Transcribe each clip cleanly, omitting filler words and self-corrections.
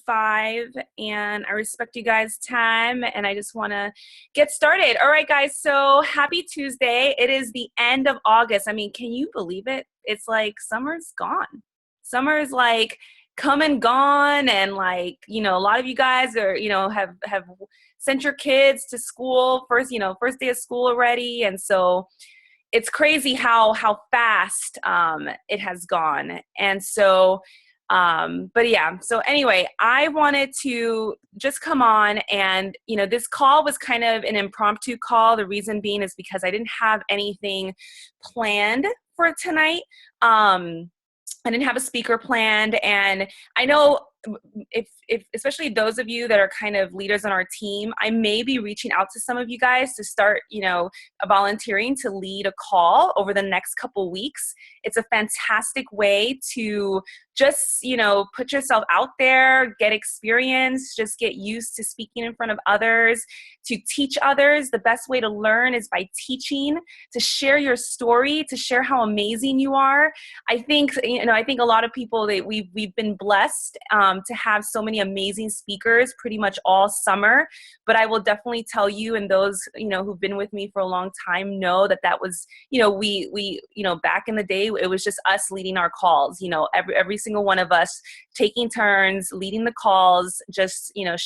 5, and I respect you guys' time, and I just want to get started. All right, guys, so happy Tuesday. It is the end of August. I mean, can you believe it? It's like summer's gone. Summer is like come and gone, and like, you know, a lot of you guys are, you know, have sent your kids to school first day of school already, and so it's crazy how fast it has gone. And so but yeah, so anyway, I wanted to just come on, and you know, this call was kind of an impromptu call. The reason being is because I didn't have anything planned for tonight. I didn't have a speaker planned, and I know if especially those of you that are kind of leaders on our team, I may be reaching out to some of you guys to start, you know, volunteering to lead a call over the next couple weeks. It's a fantastic way to just, you know, put yourself out there, get experience, just get used to speaking in front of others, to teach others. The best way to learn is by teaching, to share your story, to share how amazing you are. I think, you know, I think a lot of people, that we've been blessed to have so many amazing speakers pretty much all summer. But I will definitely tell you, and those, you know, who've been with me for a long time know that was, you know, we you know, back in the day, it was just us leading our calls, you know, every single one of us taking turns leading the calls, just, you know,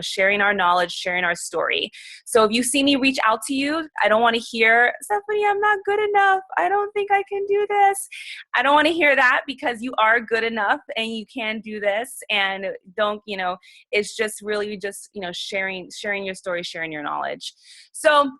sharing our knowledge, sharing our story. So if you see me reach out to you, I don't want to hear, Stephanie, I'm not good enough, I don't think I can do this. I don't want to hear that, because you are good enough and you can do this. And don't, you know, it's just really just, you know, sharing your story, sharing your knowledge. So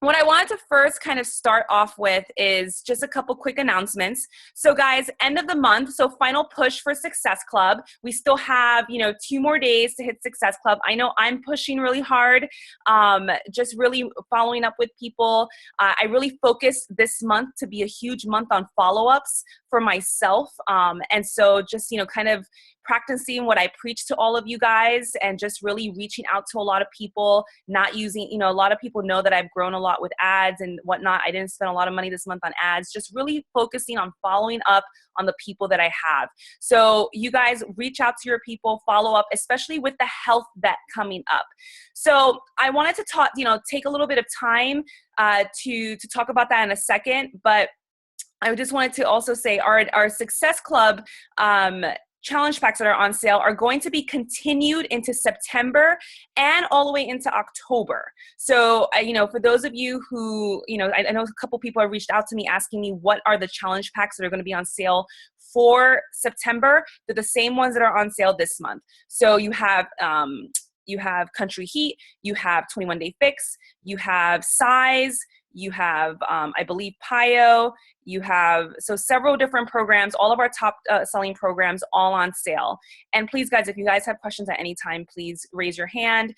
what I wanted to first kind of start off with is just a couple quick announcements. So guys, end of the month, so final push for Success Club. We still have, you know, 2 more days to hit Success Club. I know I'm pushing really hard, just really following up with people. I really focused this month to be a huge month on follow-ups for myself. And so just, you know, kind of practicing what I preach to all of you guys, and just really reaching out to a lot of people, not using, you know, a lot of people know that I've grown a lot with ads and whatnot. I didn't spend a lot of money this month on ads, just really focusing on following up on the people that I have. So you guys reach out to your people, follow up, especially with the health bet coming up. So I wanted to talk, you know, take a little bit of time to talk about that in a second, but I just wanted to also say our Success Club challenge packs that are on sale are going to be continued into September and all the way into October. So, you know, for those of you who, you know, I know a couple people have reached out to me asking me what are the challenge packs that are going to be on sale for September. They're the same ones that are on sale this month. So you have Country Heat, you have 21 Day Fix, you have Size, you have, I believe, PIO, you have, so several different programs, all of our top selling programs, all on sale. And please, guys, if you guys have questions at any time, please raise your hand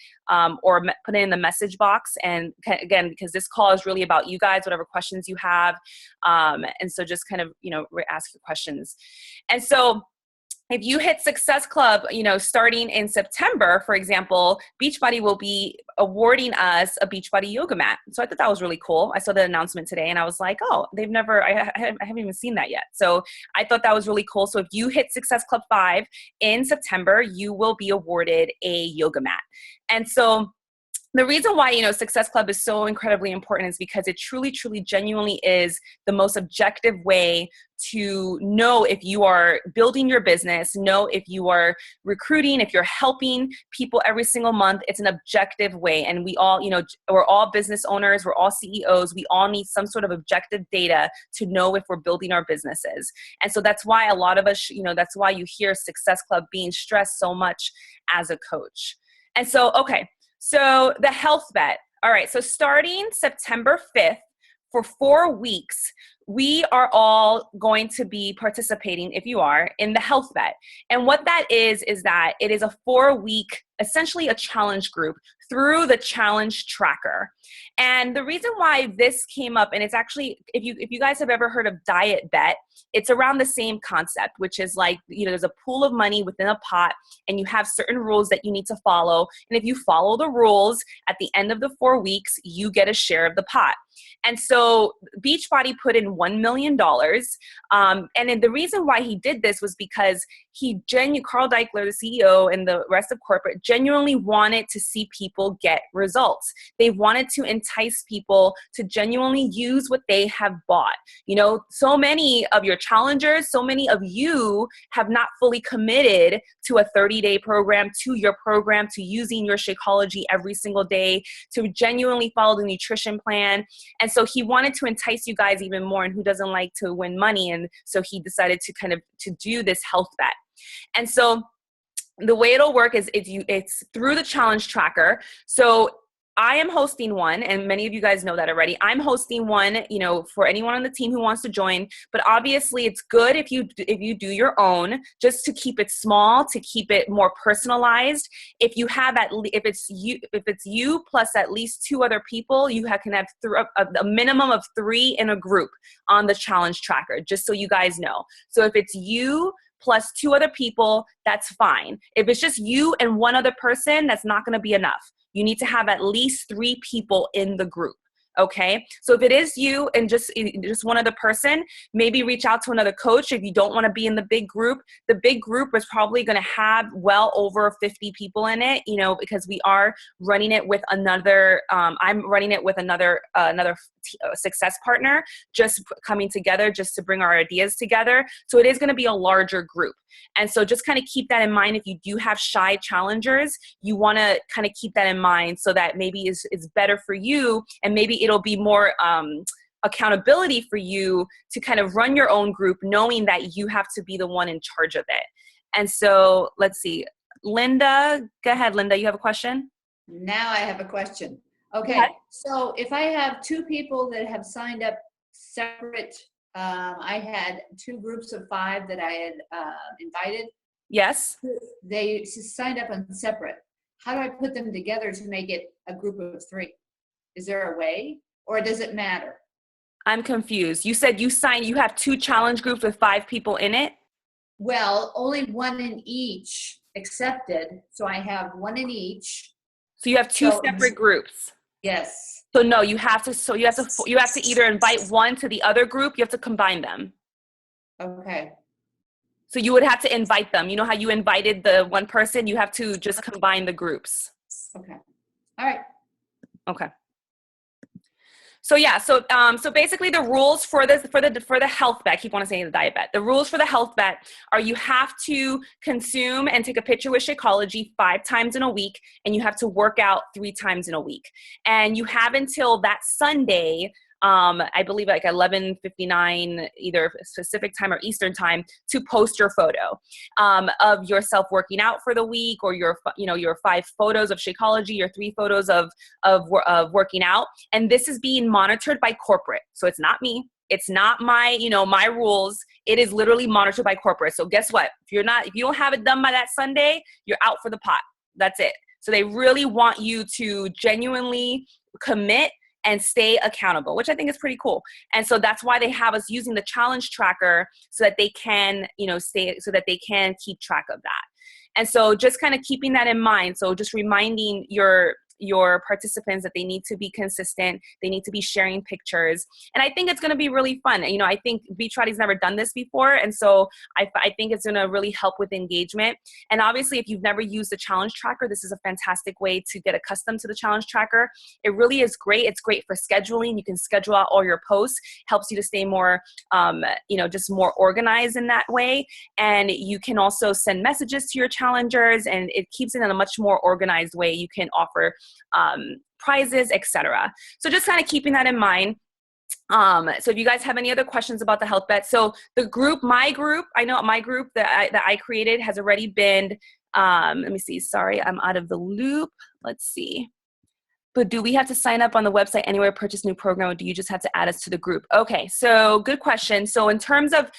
or put it in the message box. And again, because this call is really about you guys, whatever questions you have. And so just kind of, you know, ask your questions. And so if you hit Success Club, you know, starting in September, for example, Beachbody will be awarding us a Beachbody yoga mat. So I thought that was really cool. I saw the announcement today and I was like, oh, I haven't even seen that yet. So I thought that was really cool. So if you hit Success Club 5 in September, you will be awarded a yoga mat. And so the reason why, you know, Success Club is so incredibly important is because it truly, truly, genuinely is the most objective way to know if you are building your business, know if you are recruiting, if you're helping people every single month. It's an objective way. And we all, you know, we're all business owners, we're all CEOs. We all need some sort of objective data to know if we're building our businesses. And so that's why a lot of us, you know, that's why you hear Success Club being stressed so much as a coach. And so, okay. So the health bet. All right. So starting September 5th for 4 weeks, we are all going to be participating, if you are, in the health bet. And what that is that it is a 4-week, essentially a challenge group through the challenge tracker. And the reason why this came up, and it's actually, if you guys have ever heard of diet bet, it's around the same concept, which is like, you know, there's a pool of money within a pot and you have certain rules that you need to follow. And if you follow the rules at the end of the 4 weeks, you get a share of the pot. And so Beachbody put in $1 million. And then the reason why he did this was because Carl Deichler, the CEO, and the rest of corporate genuinely wanted to see people get results. They wanted to entice people to genuinely use what they have bought. You know, so many of your challengers, so many of you have not fully committed to a 30-day program, to your program, to using your Shakeology every single day, to genuinely follow the nutrition plan. And so he wanted to entice you guys even more, and who doesn't like to win money? And so he decided to do this health bet. And so the way it'll work is it's through the challenge tracker. So I am hosting one, and many of you guys know that already. I'm hosting one, you know, for anyone on the team who wants to join. But obviously, it's good if you do your own, just to keep it small, to keep it more personalized. If it's you plus at least 2 other people, you can have a minimum of 3 in a group on the challenge tracker, just so you guys know. So if it's you plus 2 other people, that's fine. If it's just you and 1 other person, that's not going to be enough. You need to have at least 3 people in the group. Okay. So if it is you and just 1 other person, maybe reach out to another coach. If you don't want to be in the big group is probably going to have well over 50 people in it, you know, because we are running it with another, I'm running it with another success partner, just coming together just to bring our ideas together. So it is going to be a larger group. And so just kind of keep that in mind. If you do have shy challengers, you want to kind of keep that in mind, so that maybe it's better for you, and maybe it'll be more accountability for you to kind of run your own group, knowing that you have to be the one in charge of it. And so let's see. Linda, go ahead. Linda, you have a question? Now I have a question. Okay. So if I have 2 people that have signed up separate, I had 2 groups of 5 that I had invited. Yes. They signed up on separate. How do I put them together to make it a group of 3? Is there a way, or does it matter? I'm confused. You said you have 2 challenge groups with 5 people in it? Well, only 1 in each accepted. So I have 1 in each. So you have 2 separate groups. Yes. So no, you have to either invite 1 to the other group. You have to combine them. Okay. So you would have to invite them. You know how you invited the 1 person? You have to just combine the groups. Okay. All right. Okay. So yeah, so basically the rules for the health bet, I keep wanting to say the diet bet. The rules for the health bet are you have to consume and take a picture with Shakeology 5 times in a week, and you have to work out 3 times in a week. And you have until that Sunday, I believe like 11:59, either Pacific time or Eastern time, to post your photo of yourself working out for the week, or your 5 photos of Shakeology, your 3 photos of working out. And this is being monitored by corporate. So it's not me. It's not my rules. It is literally monitored by corporate. So guess what? If you don't have it done by that Sunday, you're out for the pot. That's it. So they really want you to genuinely commit and stay accountable, which I think is pretty cool. And so that's why they have us using the challenge tracker, so that they can, so that they can keep track of that. And so just kind of keeping that in mind. So just reminding your participants that they need to be consistent. They need to be sharing pictures. And I think it's going to be really fun. I think Beachbody's never done this before. And so I think it's going to really help with engagement. And obviously, if you've never used the challenge tracker, this is a fantastic way to get accustomed to the challenge tracker. It really is great. It's great for scheduling. You can schedule out all your posts, helps you to stay more, just more organized in that way. And you can also send messages to your challengers, and it keeps it in a much more organized way. You can offer prizes, etc. So just kind of keeping that in mind. So if you guys have any other questions about the health bet, so my group that I created has already been, let me see, sorry, I'm out of the loop. Let's see. But do we have to sign up on the website anywhere, purchase new program, or do you just have to add us to the group? Okay, so good question. So in terms of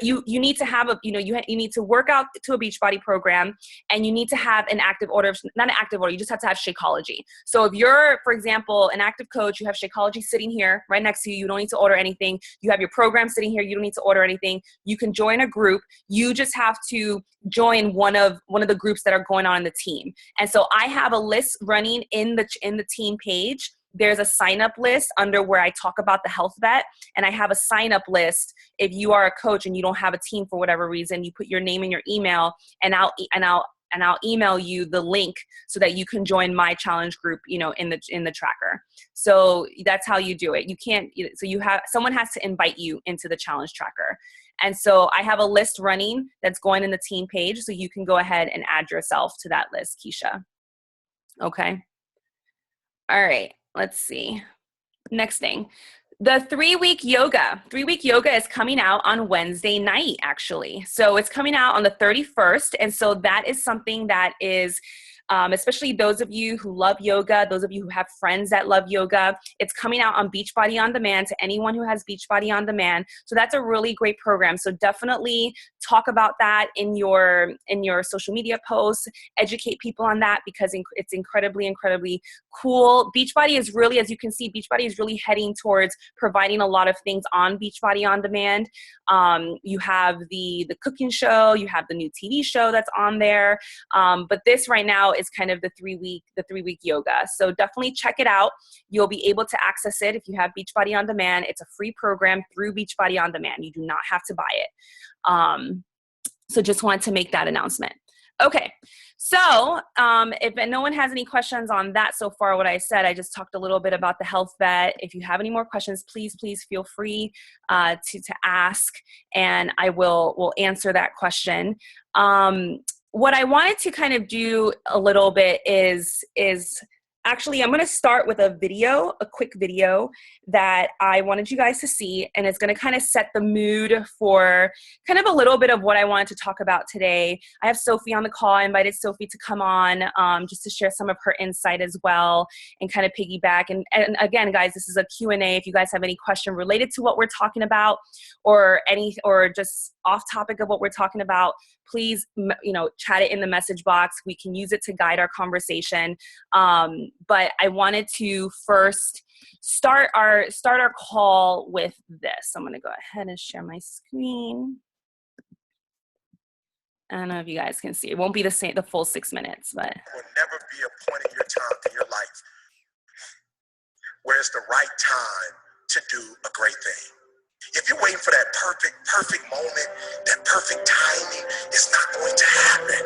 you need to have you need to work out to a Beachbody program, and you need to have an active order, not an active order, you just have to have Shakeology. So if you're, for example, an active coach, you have Shakeology sitting here right next to you, you don't need to order anything. You have your program sitting here, you don't need to order anything. You can join a group. You just have to join one of the groups that are going on in the team. And so I have a list running in the team page there's a sign up list under where I talk about the health vet, and I have a sign up list. If you are a coach and you don't have a team for whatever reason, you put your name and your email, and I'll email you the link so that you can join my challenge group, you know, in the tracker. So that's how you do it. You can't, so someone has to invite you into the challenge tracker. And so I have a list running that's going in the team page, so you can go ahead and add yourself to that list, Keisha. Okay. All right. Let's see. Next thing. The 3-week yoga. 3-week yoga is coming out on Wednesday night, actually. So it's coming out on the 31st. And so that is something that is, especially those of you who love yoga, those of you who have friends that love yoga, it's coming out on Beachbody On Demand to anyone who has Beachbody On Demand. So that's a really great program. So definitely talk about that in your social media posts, educate people on that, because it's incredibly, incredibly cool. Beachbody is really, as you can see, Beachbody is really heading towards providing a lot of things on Beachbody On Demand. You have the cooking show, you have the new TV show that's on there. But this right now is kind of the 3-week yoga. So definitely check it out. You'll be able to access it if you have Beachbody On Demand. It's a free program through Beachbody On Demand. You do not have to buy it. So just wanted to make that announcement. Okay, so if no one has any questions on that so far, what I said, I just talked a little bit about the health vet. If you have any more questions, please feel free to ask, and I will answer that question. What I wanted to kind of do a little bit is actually, I'm going to start with a quick video that I wanted you guys to see, and it's going to kind of set the mood for kind of a little bit of what I wanted to talk about today. I have Sophie on the call. I invited Sophie to come on just to share some of her insight as well, and kind of piggyback. And again, guys, this is a Q&A. If you guys have any question related to what we're talking about, or just off topic of what we're talking about, please, chat it in the message box. We can use it to guide our conversation. But I wanted to first start our call with this. I'm going to go ahead and share my screen. I don't know if you guys can see. It won't be the full 6 minutes, but there will never be a point in your time in your life where it's the right time to do a great thing. If you're waiting for that perfect moment, that perfect timing, it's not going to happen.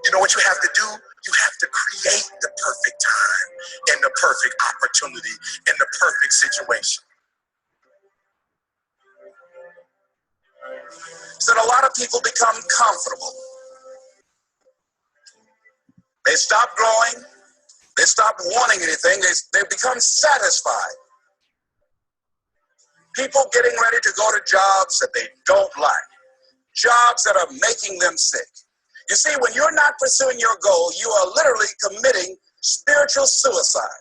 You know what you have to do? You have to create the perfect time and the perfect opportunity and the perfect situation. So a lot of people become comfortable. They stop growing. They stop wanting anything. They become satisfied. People getting ready to go to jobs that they don't like, jobs that are making them sick. You see, when you're not pursuing your goal, you are literally committing spiritual suicide.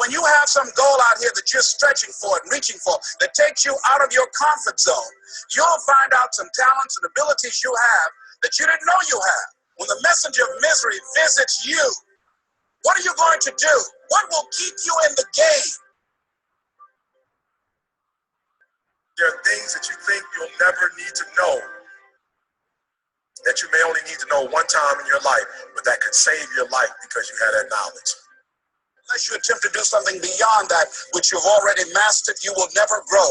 When you have some goal out here that you're stretching for and reaching for that takes you out of your comfort zone, you'll find out some talents and abilities you have that you didn't know you have. When the messenger of misery visits you, what are you going to do? What will keep you in the game? There are things that you think you'll never need to know, that you may only need to know one time in your life, but that could save your life because you had that knowledge. Unless you attempt to do something beyond that which you've already mastered, you will never grow.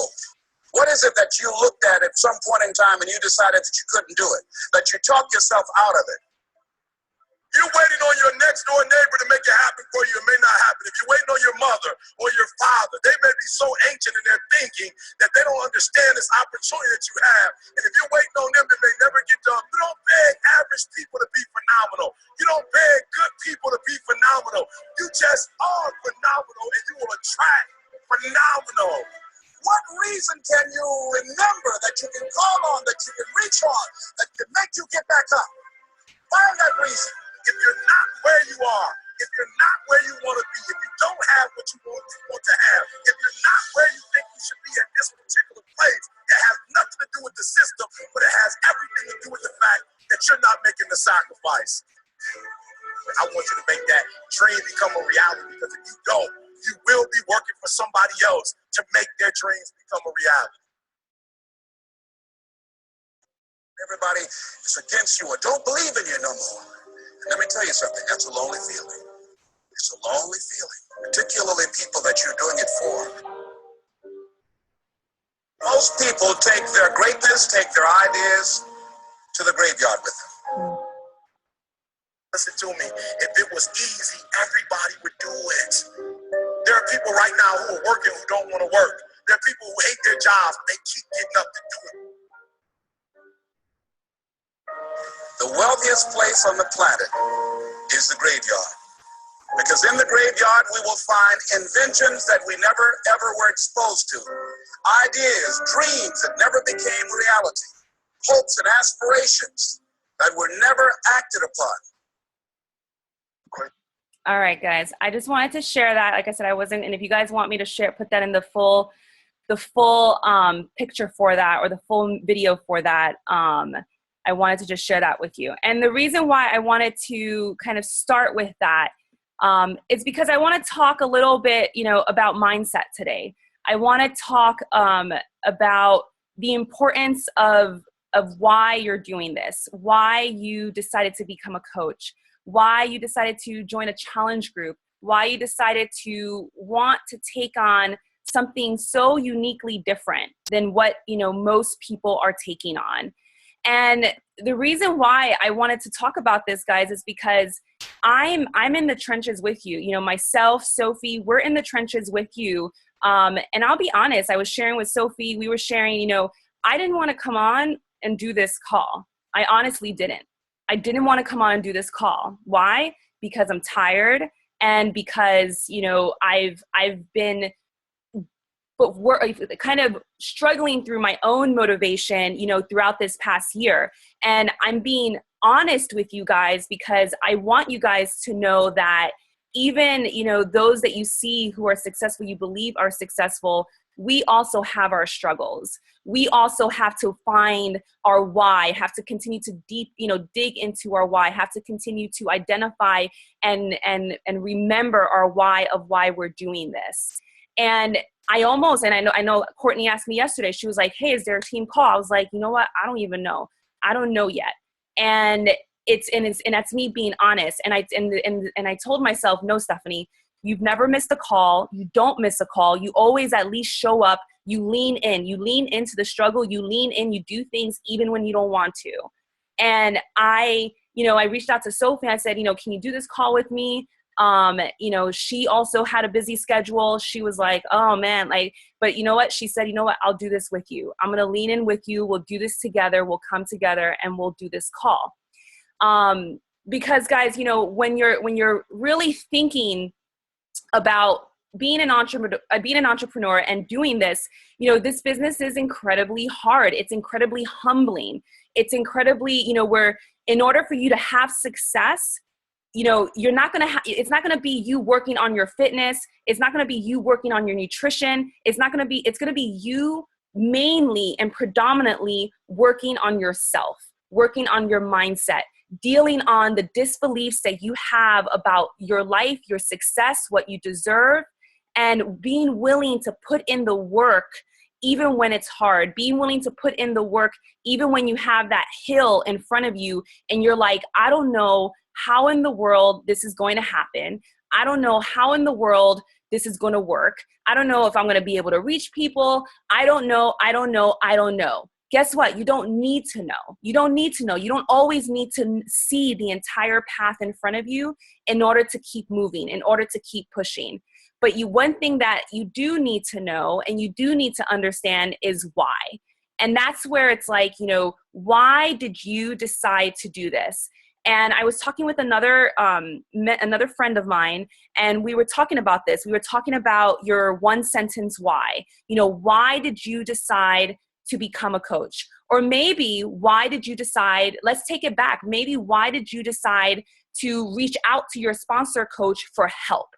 What is it that you looked at some point in time and you decided that you couldn't do it, that you talked yourself out of it? You're waiting on your next door neighbor to make it happen for you. It may not happen. If you're waiting on your mother or your father, they may be so ancient in their thinking that they don't understand this opportunity that you have. And if you're waiting on them, it may never get done. You don't beg average people to be phenomenal. You don't beg good people to be phenomenal. You just are phenomenal, and you will attract phenomenal. What reason can you remember that you can call on, that you can reach on, that can make you get back up? Find that reason. If you're not where you are, if you're not where you want to be, if you don't have what you want to have, if you're not where you think you should be at this particular place, it has nothing to do with the system, but it has everything to do with the fact that you're not making the sacrifice. I want you to make that dream become a reality, because if you don't, you will be working for somebody else to make their dreams become a reality. Everybody is against you or don't believe in you no more. Let me tell you something, that's a lonely feeling. It's It's a lonely feeling, particularly people that you're doing it for. Most people take their greatness, take their ideas to the graveyard with them. Listen to me. If it was easy, everybody would do it. There are people right now who are working who don't want to work. There are people who hate their jobs, but they keep getting up to do it. The wealthiest place on the planet is the graveyard. Because in the graveyard, we will find inventions that we never, ever were exposed to. Ideas, dreams that never became reality. Hopes and aspirations that were never acted upon. All right, guys. I just wanted to share that. Like I said, I wasn't, and if you guys want me to share, put that in the full picture for that, or the full video for that, I wanted to just share that with you. And the reason why I wanted to kind of start with that is because I want to talk a little bit, about mindset today. I want to talk about the importance of why you're doing this, why you decided to become a coach, why you decided to join a challenge group, why you decided to want to take on something so uniquely different than what, most people are taking on. And the reason why I wanted to talk about this, guys, is because I'm in the trenches with you. Myself, Sophie, we're in the trenches with you. And I'll be honest, I was sharing with Sophie, we were sharing, I didn't want to come on and do this call. I honestly didn't. I didn't want to come on and do this call. Why? Because I'm tired, and because, I've been kind of struggling through my own motivation, throughout this past year. And I'm being honest with you guys because I want you guys to know that even, those that you see who are successful, you believe are successful, we also have our struggles. We also have to find our why, have to continue to dig into our why, have to continue to identify and remember our why of why we're doing this. And I know Courtney asked me yesterday, she was like, hey, is there a team call? I was like, you know what? I don't even know. I don't know yet. And that's me being honest. And I told myself, no, Stephanie, you've never missed a call. You don't miss a call. You always at least show up. You lean in. You lean into the struggle. You lean in. You do things even when you don't want to. And I reached out to Sophie. And I said, can you do this call with me? She also had a busy schedule. She was like, oh man, but you know what? She said, I'll do this with you. I'm going to lean in with you. We'll do this together. We'll come together and we'll do this call. Because guys, when you're really thinking about being an entrepreneur and doing this, this business is incredibly hard. It's incredibly humbling. It's incredibly, where in order for you to have success, you're not going to it's not going to be you working on your fitness. It's not going to be you working on your nutrition. It's going to be you mainly and predominantly working on yourself, working on your mindset, dealing on the disbeliefs that you have about your life, your success, what you deserve, and being willing to put in the work even when it's hard, being willing to put in the work even when you have that hill in front of you and you're like, I don't know how in the world this is going to happen. I don't know how in the world this is going to work. I don't know if I'm going to be able to reach people. I don't know. Guess what? You don't need to know. You don't need to know. You don't always need to see the entire path in front of you in order to keep moving, in order to keep pushing. But one thing that you do need to know and you do need to understand is why. And that's where it's like, why did you decide to do this? And I was talking with another friend of mine, and we were talking about this. We were talking about your one sentence why. Why did you decide to become a coach? Or maybe why did you decide, let's take it back. Maybe why did you decide to reach out to your sponsor coach for help?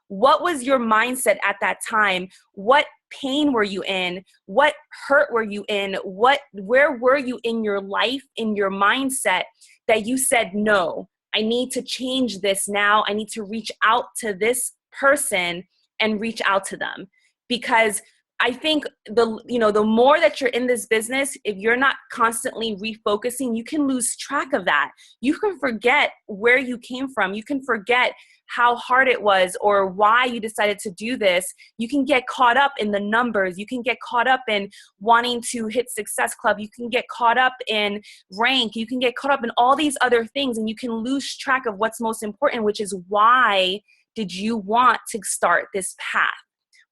What was your mindset at that time? What pain were you in? What hurt were you in? Where were you in your life, in your mindset that you said, no, I need to change this now. I need to reach out to this person and reach out to them? Because I think the more that you're in this business, if you're not constantly refocusing, you can lose track of that. You can forget where you came from. You can forget how hard it was or why you decided to do this. You can get caught up in the numbers. You can get caught up in wanting to hit Success Club. You can get caught up in rank. You can get caught up in all these other things, and you can lose track of what's most important, which is why did you want to start this path?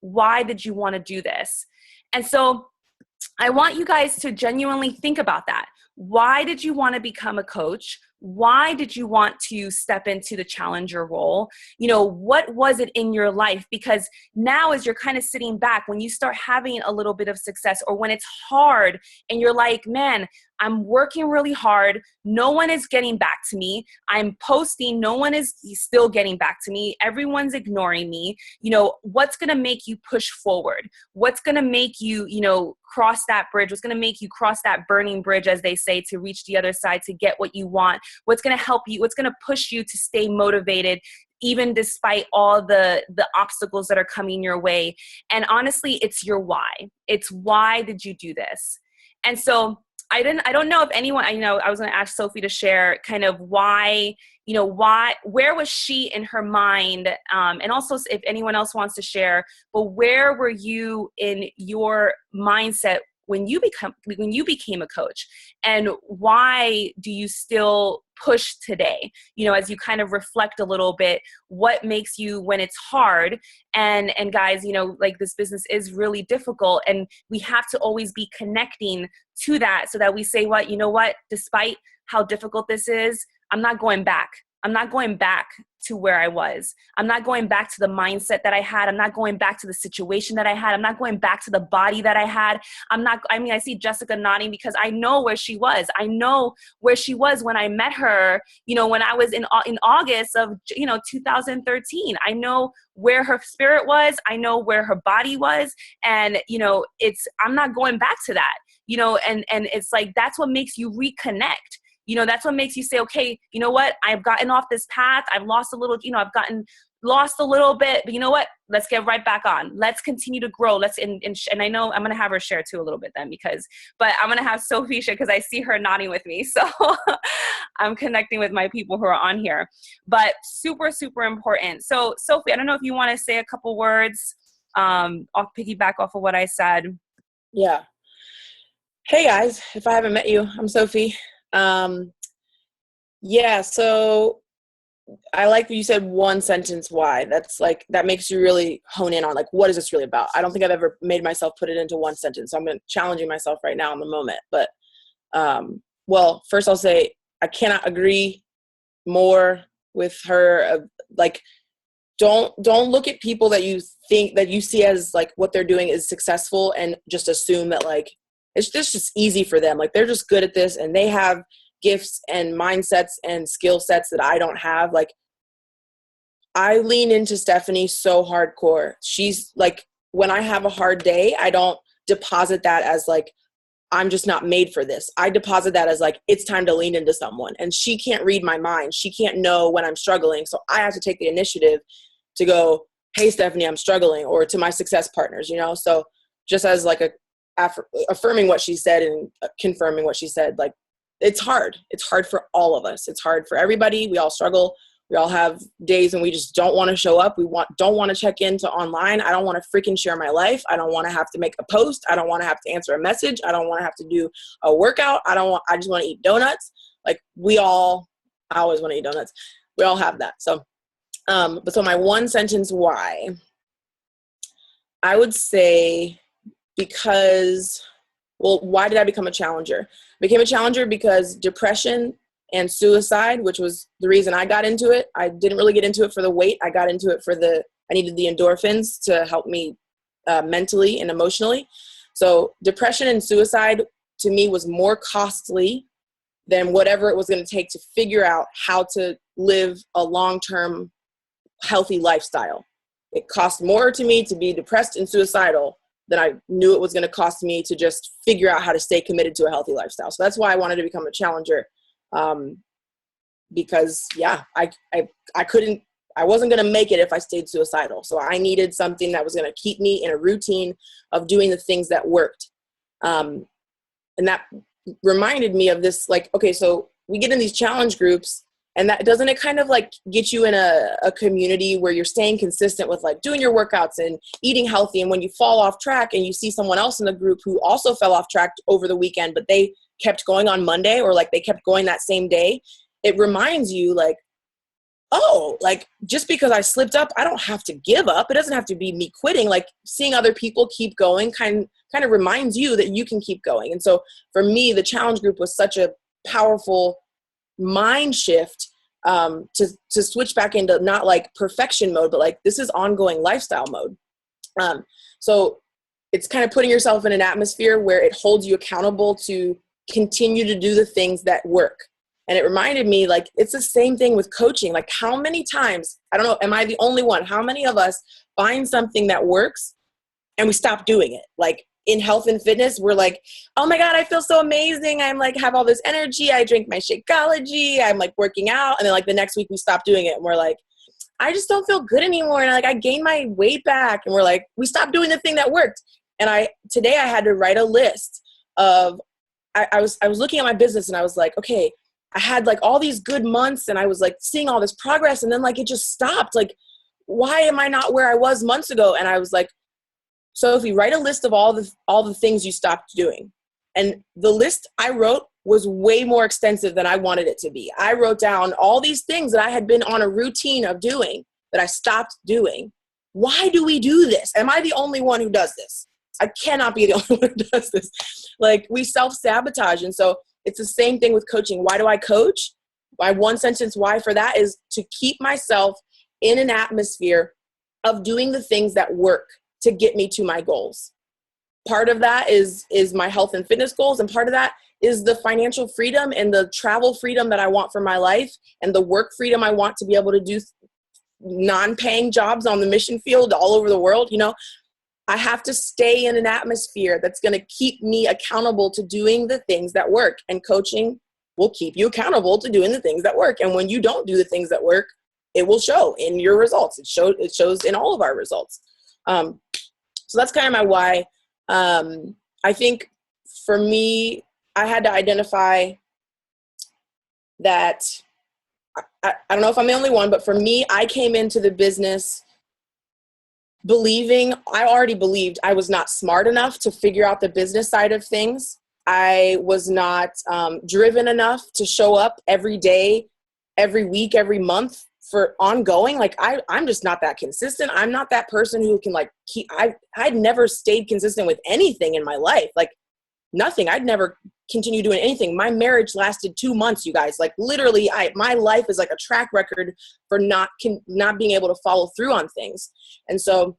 Why did you want to do this? And so I want you guys to genuinely think about that. Why did you want to become a coach? Why did you want to step into the challenger role? What was it in your life? Because now as you're kind of sitting back, when you start having a little bit of success, or when it's hard and you're like, man, I'm working really hard. No one is getting back to me. I'm posting. No one is still getting back to me. Everyone's ignoring me. What's going to make you push forward? What's going to make you, cross that bridge? What's going to make you cross that burning bridge, as they say, to reach the other side, to get what you want? What's going to help you? What's going to push you to stay motivated, even despite all the obstacles that are coming your way? And honestly, it's your why. It's why did you do this? And so I don't know if anyone, I was going to ask Sophie to share kind of why, where was she in her mind? And also if anyone else wants to share, but where were you in your mindset when you became a coach, and why do you still push today? As you kind of reflect a little bit, what makes you when it's hard, and guys, like this business is really difficult, and we have to always be connecting to that so that we say, despite how difficult this is, I'm not going back. I'm not going back to where I was. I'm not going back to the mindset that I had. I'm not going back to the situation that I had. I'm not going back to the body that I had. I see Jessica nodding because I know where she was. I know where she was when I met her, when I was in August of, 2013. I know where her spirit was. I know where her body was. And, I'm not going back to that, and it's like, that's what makes you reconnect. That's what makes you say, okay, you know what? I've gotten off this path. I've lost a little, I've gotten lost a little bit, but you know what? Let's get right back on. Let's continue to grow. And I know I'm going to have her share too a little bit then but I'm going to have Sophie share because I see her nodding with me. So I'm connecting with my people who are on here, but super, super important. So Sophie, I don't know if you want to say a couple words, piggyback off of what I said. Yeah. Hey guys, if I haven't met you, I'm Sophie. So I like what you said, one sentence why. That's like, that makes you really hone in on like, what is this really about? I don't think I've ever made myself put it into one sentence. So I'm challenging myself right now in the moment. But well, first I'll say I cannot agree more with her. Like, don't look at people that you think that you see as like what they're doing is successful and just assume that like it's just easy for them. Like they're just good at this and they have gifts and mindsets and skill sets that I don't have. Like I lean into Stephanie so hardcore. She's like, when I have a hard day, I don't deposit that as like, I'm just not made for this. I deposit that as like, it's time to lean into someone. And she can't read my mind. She can't know when I'm struggling. So I have to take the initiative to go, hey, Stephanie, I'm struggling, or to my success partners, So just as like affirming what she said and confirming what she said, like it's hard. It's hard for all of us. It's hard for everybody. We all struggle. We all have days when we just don't want to show up. Don't want to check into online. I don't want to freaking share my life. I don't want to have to make a post. I don't want to have to answer a message. I don't want to have to do a workout. I just want to eat donuts. Like I always want to eat donuts. We all have that. So, so my one sentence why, I would say why did I become a challenger? I became a challenger because depression and suicide, which was the reason I got into it. I didn't really get into it for the weight. I got into it I needed the endorphins to help me mentally and emotionally. So depression and suicide to me was more costly than whatever it was going to take to figure out how to live a long-term healthy lifestyle. It cost more to me to be depressed and suicidal than I knew it was going to cost me to just figure out how to stay committed to a healthy lifestyle. So that's why I wanted to become a challenger. Because I couldn't I wasn't going to make it if I stayed suicidal. So I needed something that was going to keep me in a routine of doing the things that worked. And that reminded me of this, like, okay, so we get in these challenge groups, and that doesn't it kind of like get you in a community where you're staying consistent with like doing your workouts and eating healthy. And when you fall off track and you see someone else in the group who also fell off track over the weekend, but they kept going on Monday, or like they kept going that same day, it reminds you like, oh, like just because I slipped up, I don't have to give up. It doesn't have to be me quitting. Like seeing other people keep going kind of reminds you that you can keep going. And so for me, the challenge group was such a powerful mind shift to switch back into not like perfection mode, but like this is ongoing lifestyle mode. So it's kind of putting yourself in an atmosphere where it holds you accountable to continue to do the things that work. And it reminded me, like, it's the same thing with coaching. Like, how many times, I don't know, am I the only one? How many of us find something that works and we stop doing it? Like in health and fitness, we're like, oh my God, I feel so amazing. I'm like, have all this energy. I drink my Shakeology. I'm like working out. And then like the next week we stop doing it. And we're like, I just don't feel good anymore. And like, I gained my weight back. And we're like, we stopped doing the thing that worked. And today I had to write a list of, I was looking at my business and I was like, okay, I had like all these good months and I was like seeing all this progress, and then like it just stopped. Like, why am I not where I was months ago? And I was like, Sophie, write a list of all the things you stopped doing. And the list I wrote was way more extensive than I wanted it to be. I wrote down all these things that I had been on a routine of doing that I stopped doing. Why do we do this? Am I the only one who does this? I cannot be the only one who does this. Like, we self-sabotage. And so it's the same thing with coaching. Why do I coach? My one sentence why for that is to keep myself in an atmosphere of doing the things that work to get me to my goals. Part of that is my health and fitness goals, and part of that is the financial freedom and the travel freedom that I want for my life, and the work freedom I want to be able to do non-paying jobs on the mission field all over the world. You know, I have to stay in an atmosphere that's going to keep me accountable to doing the things that work, and coaching will keep you accountable to doing the things that work. And when you don't do the things that work, it will show in your results. It shows in all of our results. So that's kind of my why. I think for me, I had to identify that I don't know if I'm the only one, but for me, I came into the business I already believed I was not smart enough to figure out the business side of things. I was not driven enough to show up every day, every week, every month for ongoing. Like I'm just not that consistent. I'm not that person who can like I'd never stayed consistent with anything in my life. Like nothing. I'd never continue doing anything. My marriage lasted 2 months, you guys. Like literally my life is like a track record for not being able to follow through on things. And so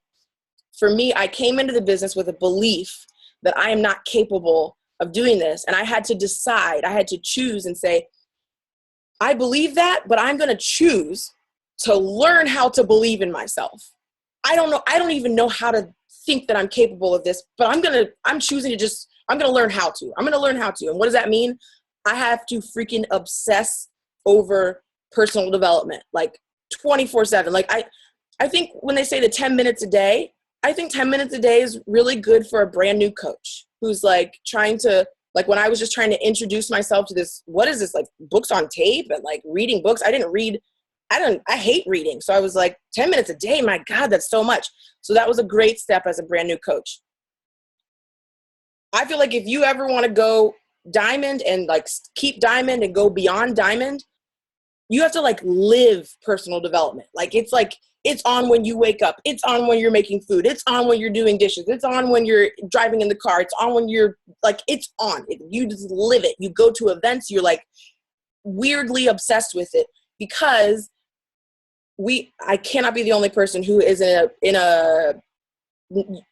for me, I came into the business with a belief that I am not capable of doing this. And I had to decide, I had to choose and say, I believe that, but I'm going to choose to learn how to believe in myself. I don't even know how to think that I'm capable of this, but I'm choosing to I'm going to learn how to. I'm going to learn how to. And what does that mean? I have to freaking obsess over personal development, like 24/7. Like I think when they say the 10 minutes a day, I think 10 minutes a day is really good for a brand new coach who's like trying to, like when I was just trying to introduce myself to this, what is this, like books on tape and like reading books. I hate reading. So I was like 10 minutes a day, my God, that's so much. So that was a great step as a brand new coach. I feel like if you ever want to go diamond and like keep diamond and go beyond diamond, you have to like live personal development. Like it's on when you wake up. It's on when you're making food. It's on when you're doing dishes. It's on when you're driving in the car. It's on when you're like, it's on. You just live it. You go to events. You're like weirdly obsessed with it because I cannot be the only person who is in a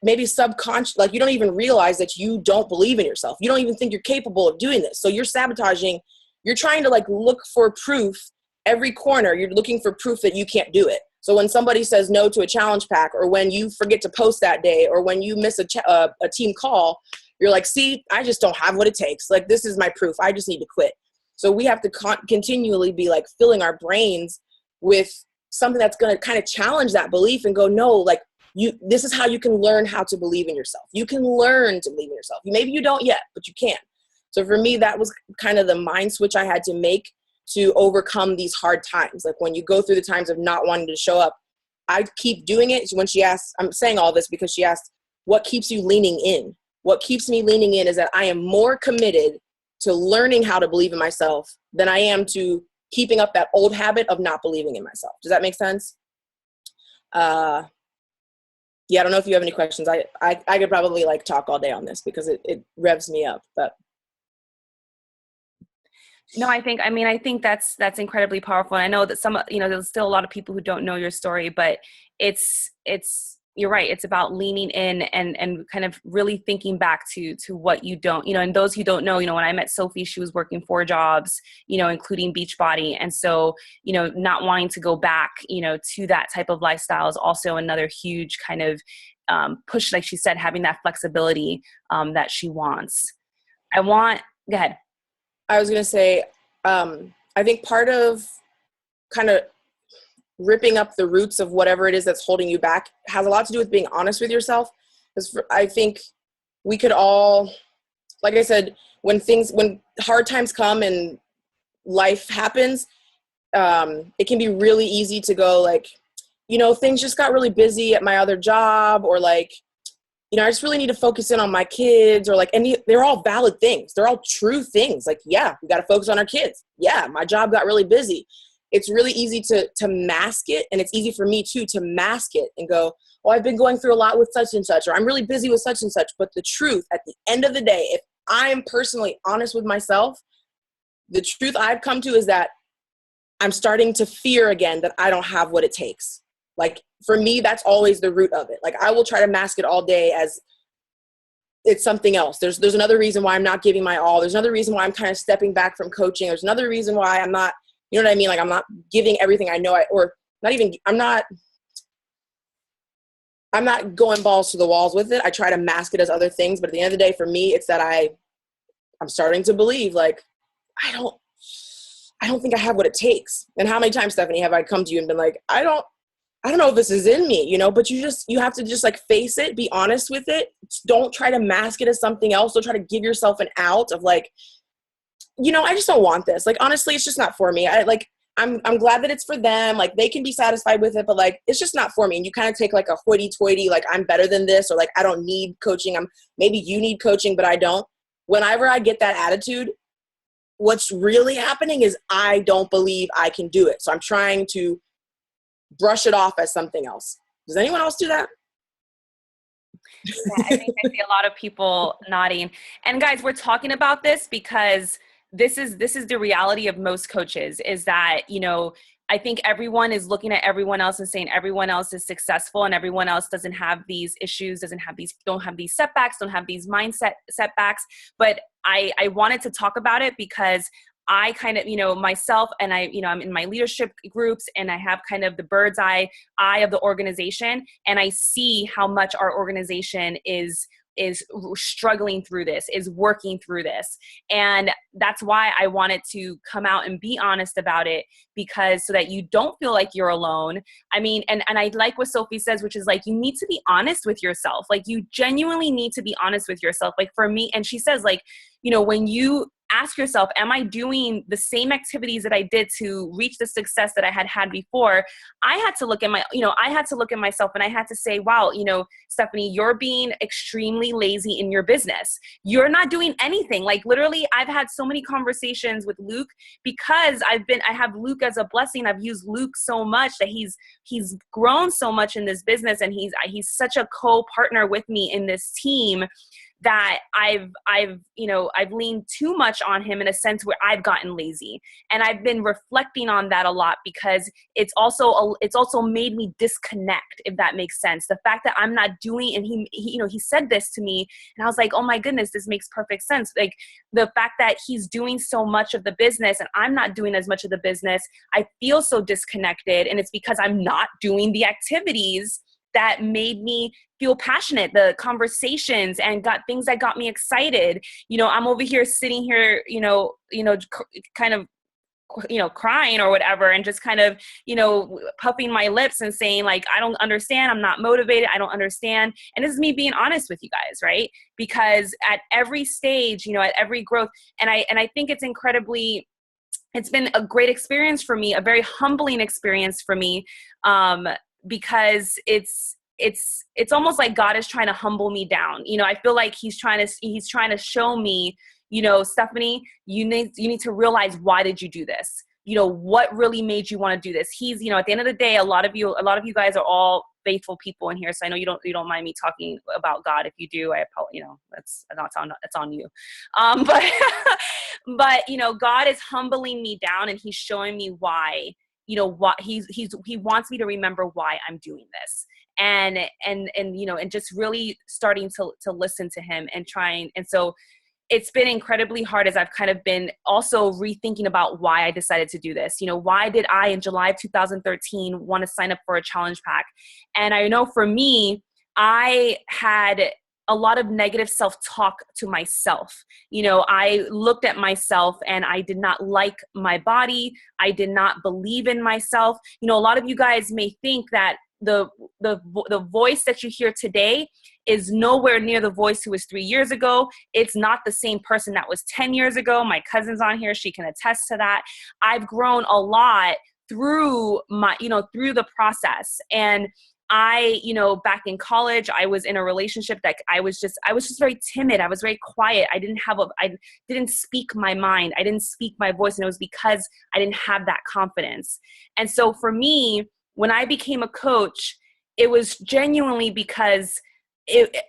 maybe subconscious, like you don't even realize that you don't believe in yourself. You don't even think you're capable of doing this. So you're sabotaging. You're trying to like look for proof every corner. You're looking for proof that you can't do it. So when somebody says no to a challenge pack, or when you forget to post that day, or when you miss a team call, you're like, see, I just don't have what it takes. Like, this is my proof. I just need to quit. So we have to continually be like filling our brains with something that's going to kind of challenge that belief and go, no, like this is how you can learn how to believe in yourself. You can learn to believe in yourself. Maybe you don't yet, but you can. So for me, that was kind of the mind switch I had to make to overcome these hard times. Like when you go through the times of not wanting to show up, I keep doing it. When she asked, I'm saying all this because she asked, what keeps you leaning in? What keeps me leaning in is that I am more committed to learning how to believe in myself than I am to keeping up that old habit of not believing in myself. Does that make sense? Yeah, I don't know if you have any questions. I could probably like talk all day on this because it revs me up, but. No, I think that's incredibly powerful. And I know that there's still a lot of people who don't know your story, but it's you're right. It's about leaning in and kind of really thinking back to what you don't, and those who don't know, when I met Sophie, she was working 4 jobs, including Beachbody. And so, not wanting to go back, to that type of lifestyle is also another huge kind of push, like she said, having that flexibility that she wants. Go ahead. I was going to say, I think part of kind of ripping up the roots of whatever it is that's holding you back has a lot to do with being honest with yourself. Because I think we could all, like I said, when hard times come and life happens, it can be really easy to go like, things just got really busy at my other job, or like, I just really need to focus in on my kids, or like, and they're all valid things. They're all true things. Like, yeah, we got to focus on our kids. Yeah, my job got really busy. It's really easy to mask it. And it's easy for me too, to mask it and go, oh, I've been going through a lot with such and such, or I'm really busy with such and such. But the truth at the end of the day, if I'm personally honest with myself, the truth I've come to is that I'm starting to fear again that I don't have what it takes. Like for me, that's always the root of it. Like I will try to mask it all day as it's something else. There's another reason why I'm not giving my all. There's another reason why I'm kind of stepping back from coaching. There's another reason why I'm not, you know what I mean? Like I'm not giving everything I know, I'm not going balls to the walls with it. I try to mask it as other things, but at the end of the day, for me, it's that I'm starting to believe like, I don't think I have what it takes. And how many times, Stephanie, have I come to you and been like, I don't know if this is in me, but you have to just like face it, be honest with it. Don't try to mask it as something else. Don't try to give yourself an out of like, I just don't want this. Like, honestly, it's just not for me. I'm glad that it's for them. Like they can be satisfied with it, but like, it's just not for me. And you kind of take like a hoity toity, like I'm better than this, or like, I don't need coaching. Maybe you need coaching, but I don't. Whenever I get that attitude, what's really happening is I don't believe I can do it. So I'm trying to brush it off as something else. Does anyone else do that? Yeah, I think I see a lot of people nodding. And guys, we're talking about this because this is the reality of most coaches is that, I think everyone is looking at everyone else and saying everyone else is successful and everyone else doesn't have these issues, don't have these setbacks, don't have these mindset setbacks. But I wanted to talk about it because I kind of, myself and I'm in my leadership groups and I have kind of the bird's eye of the organization. And I see how much our organization is struggling through this, is working through this. And that's why I wanted to come out and be honest about it, because so that you don't feel like you're alone. I mean, and I like what Sophie says, which is like, you need to be honest with yourself. Like you genuinely need to be honest with yourself. Like for me, and she says like, when you ask yourself, am I doing the same activities that I did to reach the success that I had before? I had to look at myself and I had to say, wow, Stephanie, you're being extremely lazy in your business. You're not doing anything. Like literally, I've had so many conversations with Luke because I have Luke as a blessing. I've used Luke so much that he's grown so much in this business, and he's such a co-partner with me in this team that I've leaned too much on him in a sense where I've gotten lazy. And I've been reflecting on that a lot because it's also made me disconnect, if that makes sense. The fact that I'm not doing, and he said this to me and I was like, oh my goodness, this makes perfect sense. Like the fact that he's doing so much of the business and I'm not doing as much of the business, I feel so disconnected. And it's because I'm not doing the activities that made me feel passionate, the conversations and got things that got me excited. I'm over here sitting here, kind of crying or whatever, and just kind of, puffing my lips and saying like, I don't understand. I'm not motivated. I don't understand. And this is me being honest with you guys, right? Because at every stage, at every growth, and I think it's been a great experience for me, a very humbling experience for me, because it's almost like God is trying to humble me down. I feel like he's trying to show me, Stephanie, you need to realize, why did you do this? What really made you want to do this? He's, at the end of the day, a lot of you guys are all faithful people in here. So I know you don't mind me talking about God. If you do, I apologize, that's on you. But God is humbling me down, and he's showing me why, what he wants me to remember why I'm doing this. And just really starting to listen to him and trying. And so it's been incredibly hard as I've kind of been also rethinking about why I decided to do this. Why did I in July of 2013 want to sign up for a challenge pack? And I know for me, I had a lot of negative self-talk to myself. I looked at myself and I did not like my body. I did not believe in myself. A lot of you guys may think that the voice that you hear today is nowhere near the voice who was 3 years ago. It's not the same person that was 10 years ago. My cousin's on here. She can attest to that. I've grown a lot through through the process. And I, back in college, I was in a relationship that I was just very timid. I was very quiet. I didn't speak my mind. I didn't speak my voice. And it was because I didn't have that confidence. And so for me, when I became a coach, it was genuinely because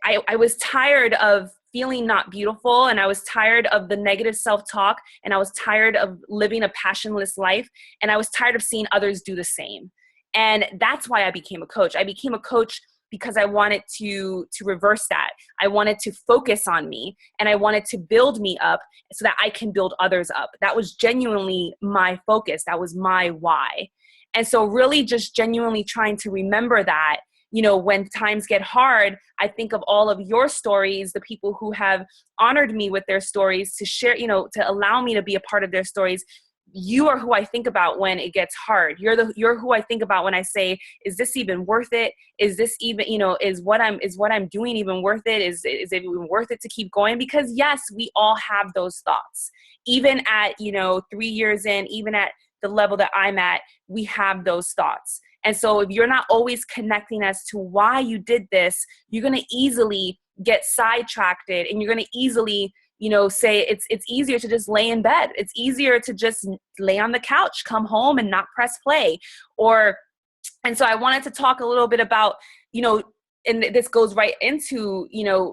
I was tired of feeling not beautiful, and I was tired of the negative self-talk, and I was tired of living a passionless life, and I was tired of seeing others do the same. And that's why I became a coach. I became a coach because I wanted to reverse that. I wanted to focus on me, and I wanted to build me up so that I can build others up. That was genuinely my focus. That was my why. And so really just genuinely trying to remember that, when times get hard, I think of all of your stories, the people who have honored me with their stories to share, to allow me to be a part of their stories. You are who I think about when it gets hard. You're who I think about when I say, is this even worth it? Is this even, is what I'm doing even worth it? Is it even worth it to keep going? Because yes, we all have those thoughts. Even at, 3 years in, even at the level that I'm at, we have those thoughts. And so if you're not always connecting as to why you did this, you're going to easily get sidetracked, and you're going to easily, say it's easier to just lay in bed. It's easier to just lay on the couch, come home and not press play. And so I wanted to talk a little bit about, and this goes right into,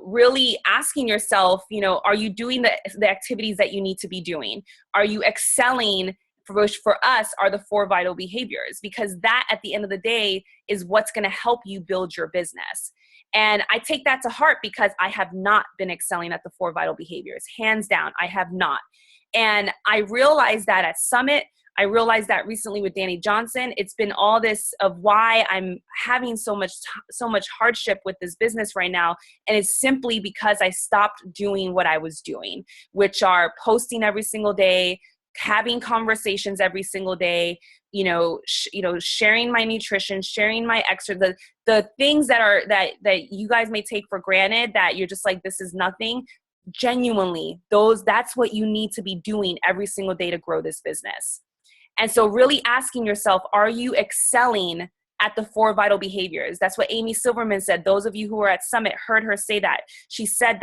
really asking yourself, are you doing the activities that you need to be doing? Are you excelling? Which for us are the 4 vital behaviors, because that at the end of the day is what's going to help you build your business. And I take that to heart because I have not been excelling at the 4 vital behaviors. Hands down, I have not. And I realized that at Summit. I realized that recently with Danny Johnson. It's been all this of why I'm having so much hardship with this business right now. And it's simply because I stopped doing what I was doing, which are posting every single day, having conversations every single day, sharing my nutrition, sharing my exercise, the things that you guys may take for granted, that you're just like, this is nothing. Genuinely, that's what you need to be doing every single day to grow this business. And so really asking yourself, are you excelling at the 4 vital behaviors? That's what Amy Silverman said. Those of you who were at Summit heard her say that. She said,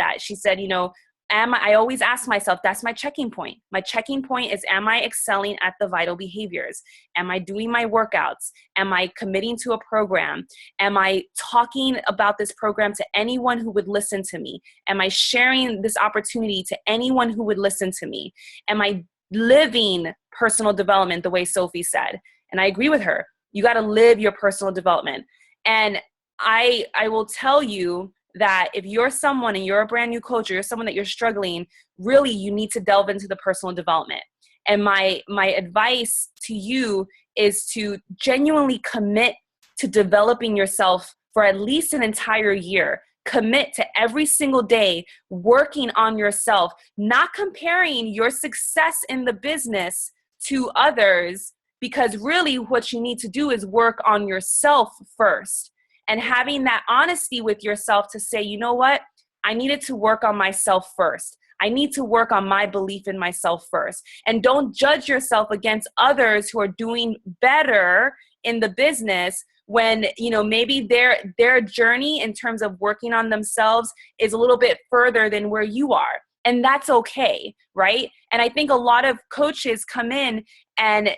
I always ask myself, that's my checking point. My checking point is, am I excelling at the vital behaviors? Am I doing my workouts? Am I committing to a program? Am I talking about this program to anyone who would listen to me? Am I sharing this opportunity to anyone who would listen to me? Am I living personal development the way Sophie said? And I agree with her. You got to live your personal development. And I will tell you that if you're someone and you're a brand new coach, or you're someone that you're struggling, really you need to delve into the personal development. And my advice to you is to genuinely commit to developing yourself for at least an entire year. Commit to every single day working on yourself, not comparing your success in the business to others, because really what you need to do is work on yourself first, and having that honesty with yourself to say, you know what, I needed to work on myself first. I need to work on my belief in myself first. And don't judge yourself against others who are doing better in the business when, you know, maybe their journey in terms of working on themselves is a little bit further than where you are. And that's okay, right? And I think a lot of coaches come in and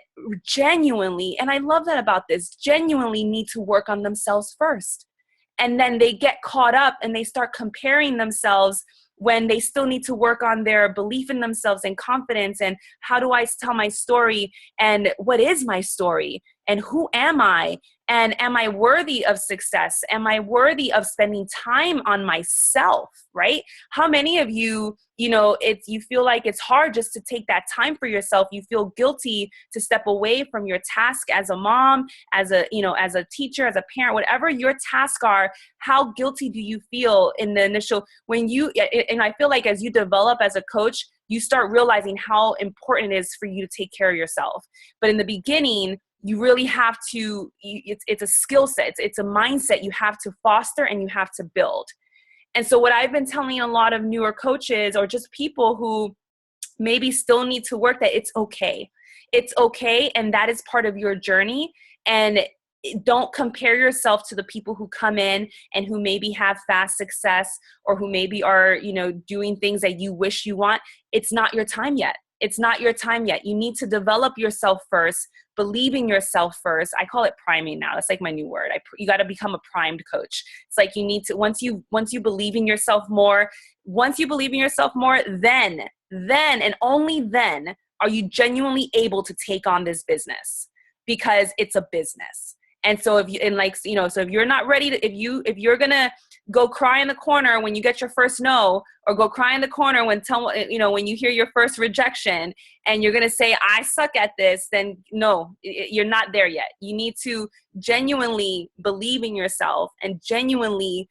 genuinely, and I love that about this, genuinely need to work on themselves first. And then they get caught up and they start comparing themselves when they still need to work on their belief in themselves and confidence, and how do I tell my story, and what is my story, and who am I, and am I worthy of success? Am I worthy of spending time on myself, right? How many of you, you know, you feel like it's hard just to take that time for yourself. You feel guilty to step away from your task as a mom, as a, you know, as a teacher, as a parent, whatever your tasks are. How guilty do you feel in the initial, when you, and I feel like as you develop as a coach, you start realizing how important it is for you to take care of yourself. But in the beginning, you really have to, it's a skill set, it's a mindset you have to foster and you have to build. And so what I've been telling a lot of newer coaches, or just people who maybe still need to work, that it's okay. It's okay, and that is part of your journey. And don't compare yourself to the people who come in and who maybe have fast success, or who maybe are, you know, doing things that you wish you want. It's not your time yet. It's not your time yet. You need to develop yourself first, believe in yourself first. I call it priming now. It's like my new word. You got to become a primed coach. It's like you need to, once you believe in yourself more, then and only then are you genuinely able to take on this business, because it's a business. And so if you, and like, you know, so if you're not ready to, if you're going to go cry in the corner when you get your first no, or go cry in the corner when you hear your first rejection, and you're going to say, I suck at this, then no, you're not there yet. You need to genuinely believe in yourself and genuinely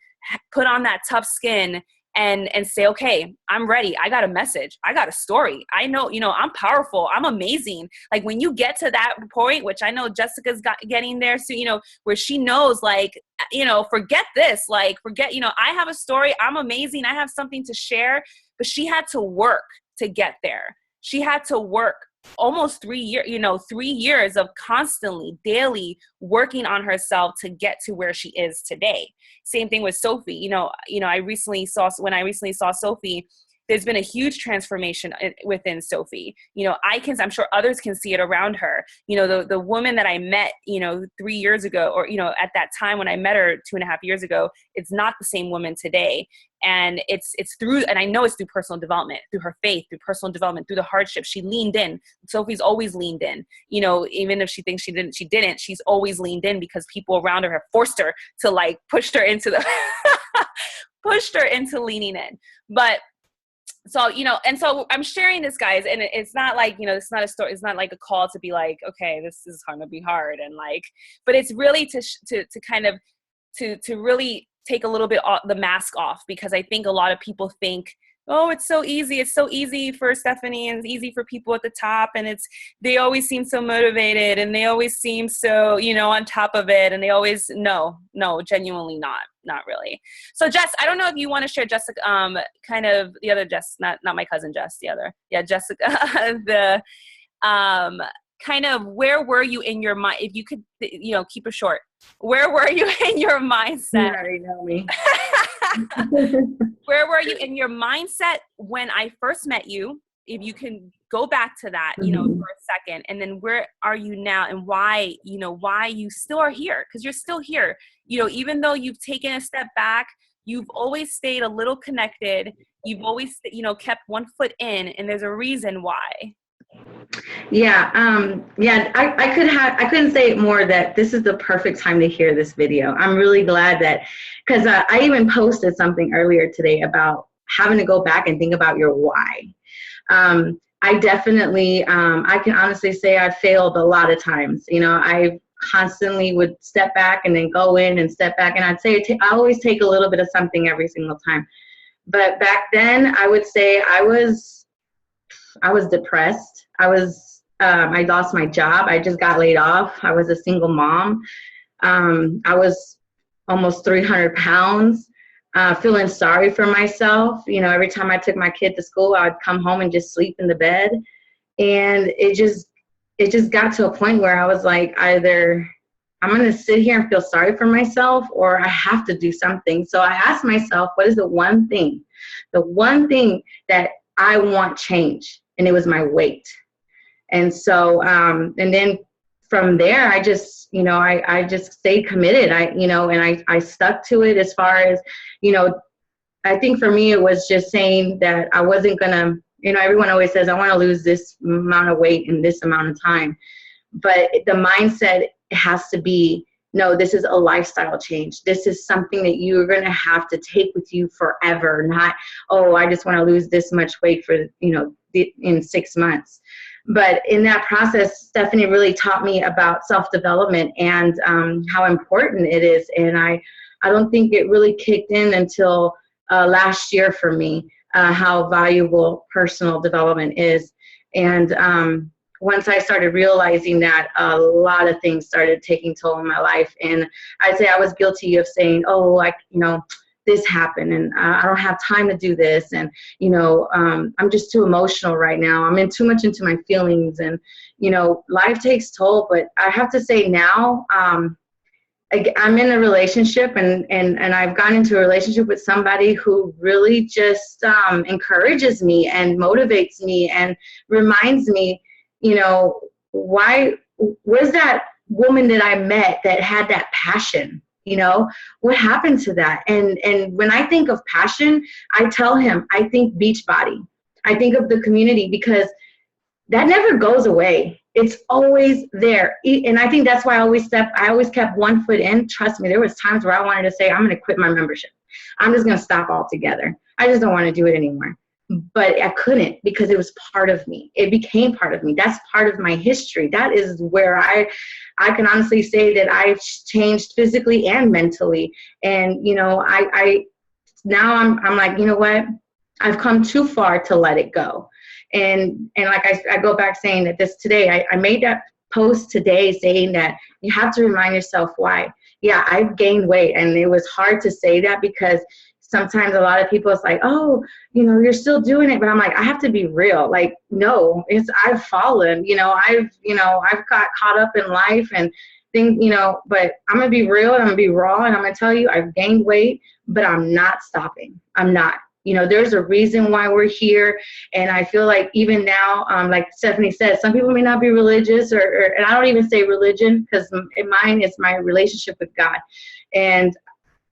put on that tough skin and say, okay, I'm ready. I got a message. I got a story. I know, you know, I'm powerful. I'm amazing. Like when you get to that point, which I know Jessica's getting there soon, you know, where she knows, like, you know, forget this, like, you know, I have a story. I'm amazing. I have something to share. But she had to work to get there. She had to work almost 3 years, you know, 3 years of constantly, daily working on herself to get to where she is today. Same thing with Sophie. You know, when I recently saw Sophie, there's been a huge transformation within Sophie. You know, I'm sure others can see it around her. You know, the woman that I met, you know, 3 years ago, or, you know, at that time when I met her 2.5 years ago, it's not the same woman today. And it's through, and I know it's through personal development, through her faith, through personal development, through the hardship. She leaned in. Sophie's always leaned in. You know, even if she thinks she didn't, she's always leaned in, because people around her have forced her to, like, pushed her into leaning in. But so, you know, and so I'm sharing this, guys, and it's not like, you know, it's not a story. It's not like a call to be like, okay, this is going to be hard. And like, but it's really to kind of, to really take a little bit the mask off, because I think a lot of people think, oh, it's so easy. It's so easy for Stephanie, and it's easy for people at the top. And they always seem so motivated, and they always seem so, you know, on top of it. And they always, no, genuinely not really. So Jess, I don't know if you want to share Jessica, kind of the other Jess, not my cousin Jess, the other, yeah, Jessica, kind of, where were you in your mind? If you could, you know, keep it short, where were you in your mindset? You already know me. Where were you in your mindset when I first met you? If you can go back to that, you know, for a second, and then where are you now, and why you still are here? Because you're still here. You know, even though you've taken a step back, you've always stayed a little connected. You've always, you know, kept one foot in, and there's a reason why. Yeah. I couldn't say it more that this is the perfect time to hear this video. I'm really glad that, because I even posted something earlier today about having to go back and think about your why. I definitely, I can honestly say I failed a lot of times. You know, I constantly would step back and then go in and step back. And I'd say I always take a little bit of something every single time. But back then, I would say I was depressed. I was I lost my job. I just got laid off. I was a single mom. I was almost 300 pounds, feeling sorry for myself. You know, every time I took my kid to school, I would come home and just sleep in the bed. And it just got to a point where I was like, either I'm going to sit here and feel sorry for myself, or I have to do something. So I asked myself, what is the one thing that I want change? And it was my weight. And so, and then from there, I just, you know, I just stayed committed. I stuck to it as far as, you know, I think for me, it was just saying that I wasn't going to, you know, everyone always says, I want to lose this amount of weight in this amount of time. But the mindset has to be, no, this is a lifestyle change. This is something that you're going to have to take with you forever. Not, oh, I just want to lose this much weight for, you know, in 6 months. But in that process, Stephanie really taught me about self-development and how important it is. And I don't think it really kicked in until last year for me, how valuable personal development is. And once I started realizing that, a lot of things started taking toll in my life. And I'd say I was guilty of saying, oh, you know, this happened and I don't have time to do this. And, you know, I'm just too emotional right now. I'm in too much into my feelings, and, you know, life takes toll. But I have to say now, I'm in a relationship, and I've gotten into a relationship with somebody who really just encourages me and motivates me and reminds me, you know, where's that woman that I met that had that passion? You know, what happened to that? And when I think of passion, I tell him, I think Beachbody. I think of the community, because that never goes away. It's always there. And I think that's why I always kept one foot in. Trust me, there was times where I wanted to say, I'm going to quit my membership. I'm just going to stop altogether. I just don't want to do it anymore. But I couldn't, because it was part of me. It became part of me. That's part of my history. That is where I can honestly say that I've changed physically and mentally. And, you know, now I'm like, you know what? I've come too far to let it go. And like I go back saying that this today, I made that post today saying that you have to remind yourself why. Yeah, I've gained weight. And it was hard to say that, because sometimes a lot of people, it's like, oh, you know, you're still doing it. But I'm like, I have to be real. Like, no, I've fallen, I've got caught up in life and things, but I'm going to be real and I'm going to be raw. And I'm going to tell you, I've gained weight, but I'm not stopping. I'm not. There's a reason why we're here. And I feel like even now, like Stephanie said, some people may not be religious and I don't even say religion, because mine is my relationship with God. And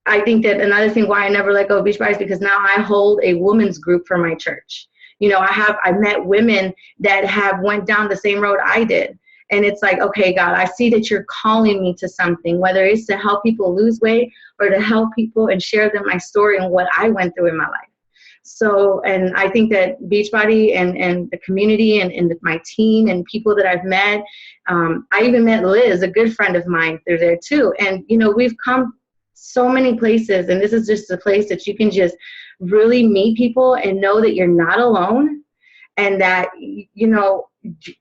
I think that another thing why I never let go of Beachbody is because now I hold a women's group for my church. I've met women that have went down the same road I did. And it's like, okay, God, I see that you're calling me to something, whether it's to help people lose weight or to help people and share them my story and what I went through in my life. So, and I think that Beachbody and the community and my team and people that I've met, I even met Liz, a good friend of mine, they're there too. And, we've come so many places, and this is just a place that you can just really meet people and know that you're not alone, and that,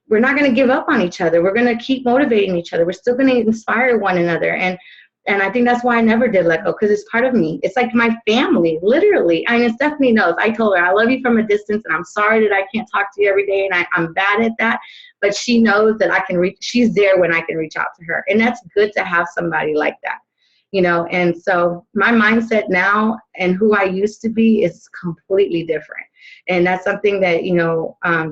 we're not going to give up on each other. We're going to keep motivating each other. We're still going to inspire one another. And I think that's why I never did let go, because it's part of me. It's like my family, literally. I mean, Stephanie knows. I told her, I love you from a distance, and I'm sorry that I can't talk to you every day, and I'm bad at that. But she knows that I can reach. She's there when I can reach out to her. And that's good to have somebody like that, And so my mindset now and who I used to be is completely different. And that's something that,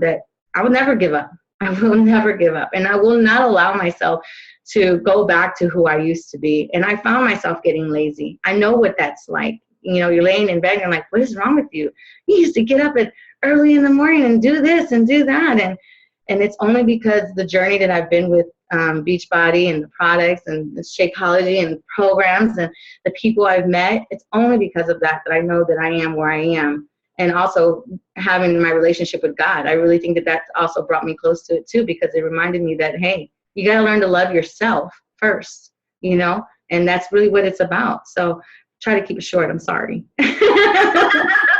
that I will never give up. I will never give up. And I will not allow myself to go back to who I used to be. And I found myself getting lazy. I know what that's like. You're laying in bed and you're like, what is wrong with you? You used to get up at early in the morning and do this and do that. And it's only because the journey that I've been with Beachbody and the products and the Shakeology and programs and the people I've met, it's only because of that I know that I am where I am. And also having my relationship with God, I really think that also brought me close to it too, because it reminded me that, hey, you got to learn to love yourself first, and that's really what it's about. So try to keep it short. I'm sorry.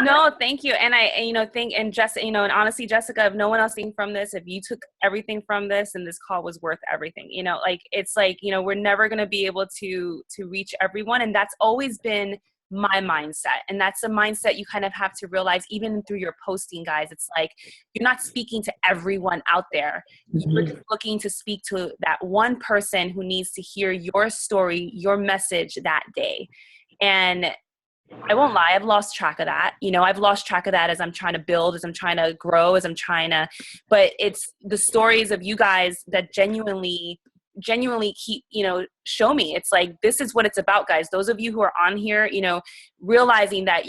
No, thank you. And and honestly, Jessica, if no one else came from this, if you took everything from this, and this call was worth everything, it's like, we're never going to be able to reach everyone. And that's always been my mindset. And that's the mindset you kind of have to realize even through your posting, guys. It's like, you're not speaking to everyone out there. You're just looking to speak to that one person who needs to hear your story, your message that day. And I won't lie, I've lost track of that. I've lost track of that as I'm trying to build, as I'm trying to grow, but it's the stories of you guys that genuinely keep, show me. It's like, this is what it's about, guys. Those of you who are on here, realizing that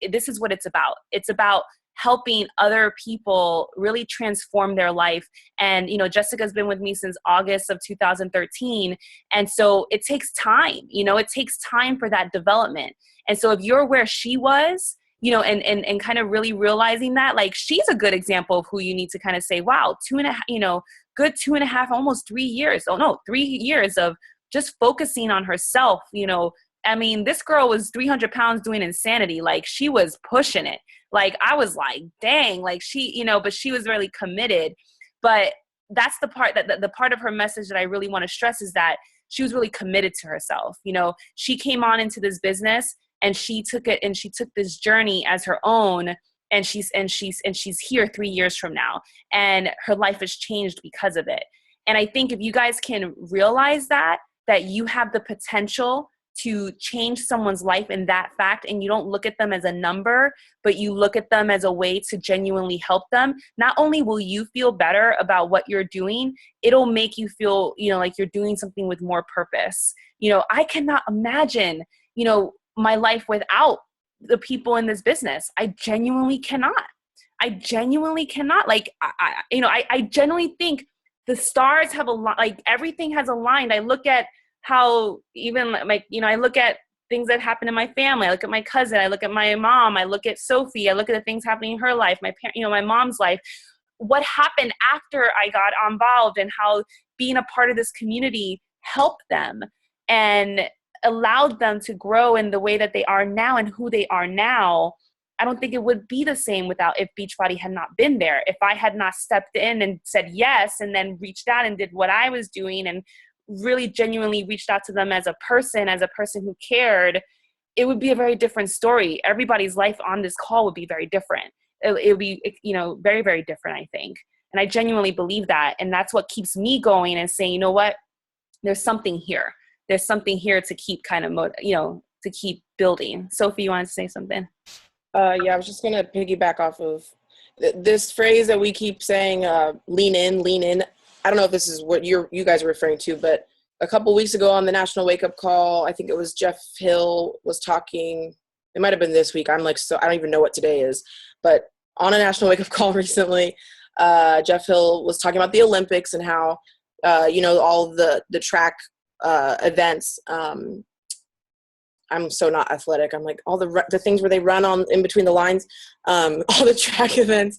this is what it's about. It's about helping other people really transform their life. And, Jessica's been with me since August of 2013. And so it takes time, it takes time for that development. And so if you're where she was, and kind of really realizing that, like, she's a good example of who you need to kind of say, wow, 2.5, almost 3 years. 3 years of just focusing on herself. This girl was 300 pounds doing insanity. Like, she was pushing it. Like, I was like, dang, like she, but she was really committed. But that's the part that the part of her message that I really want to stress is that she was really committed to herself. She came on into this business and she took it, and she took this journey as her own. And she's here 3 years from now, and her life has changed because of it. And I think if you guys can realize that you have the potential to change someone's life in that fact, and you don't look at them as a number, but you look at them as a way to genuinely help them, not only will you feel better about what you're doing, it'll make you feel, like you're doing something with more purpose. I cannot imagine, my life without the people in this business. I genuinely cannot. Like, I genuinely think the stars have aligned, like everything has aligned. I look at how even like, I look at things that happen in my family. I look at my cousin, I look at my mom, I look at Sophie, I look at the things happening in her life, my mom's life, what happened after I got involved, and how being a part of this community helped them and allowed them to grow in the way that they are now and who they are now. I don't think it would be the same if Beachbody had not been there. If I had not stepped in and said yes, and then reached out and did what I was doing and really genuinely reached out to them as a person who cared, it would be a very different story. Everybody's life on this call would be very different. It would be, very, very different, I think. And I genuinely believe that. And that's what keeps me going and saying, you know what, there's something here. There's something here to keep to keep building. Sophie, you wanted to say something? Yeah, I was just going to piggyback off of this phrase that we keep saying, lean in, lean in. I don't know if this is what you guys are referring to, but a couple weeks ago on the National Wake Up Call, I think it was Jeff Hill was talking. It might have been this week. I don't even know what today is, but on a National Wake Up Call recently, Jeff Hill was talking about the Olympics and how, all the track events. I'm so not athletic. I'm like all the things where they run on in between the lines, all the track events,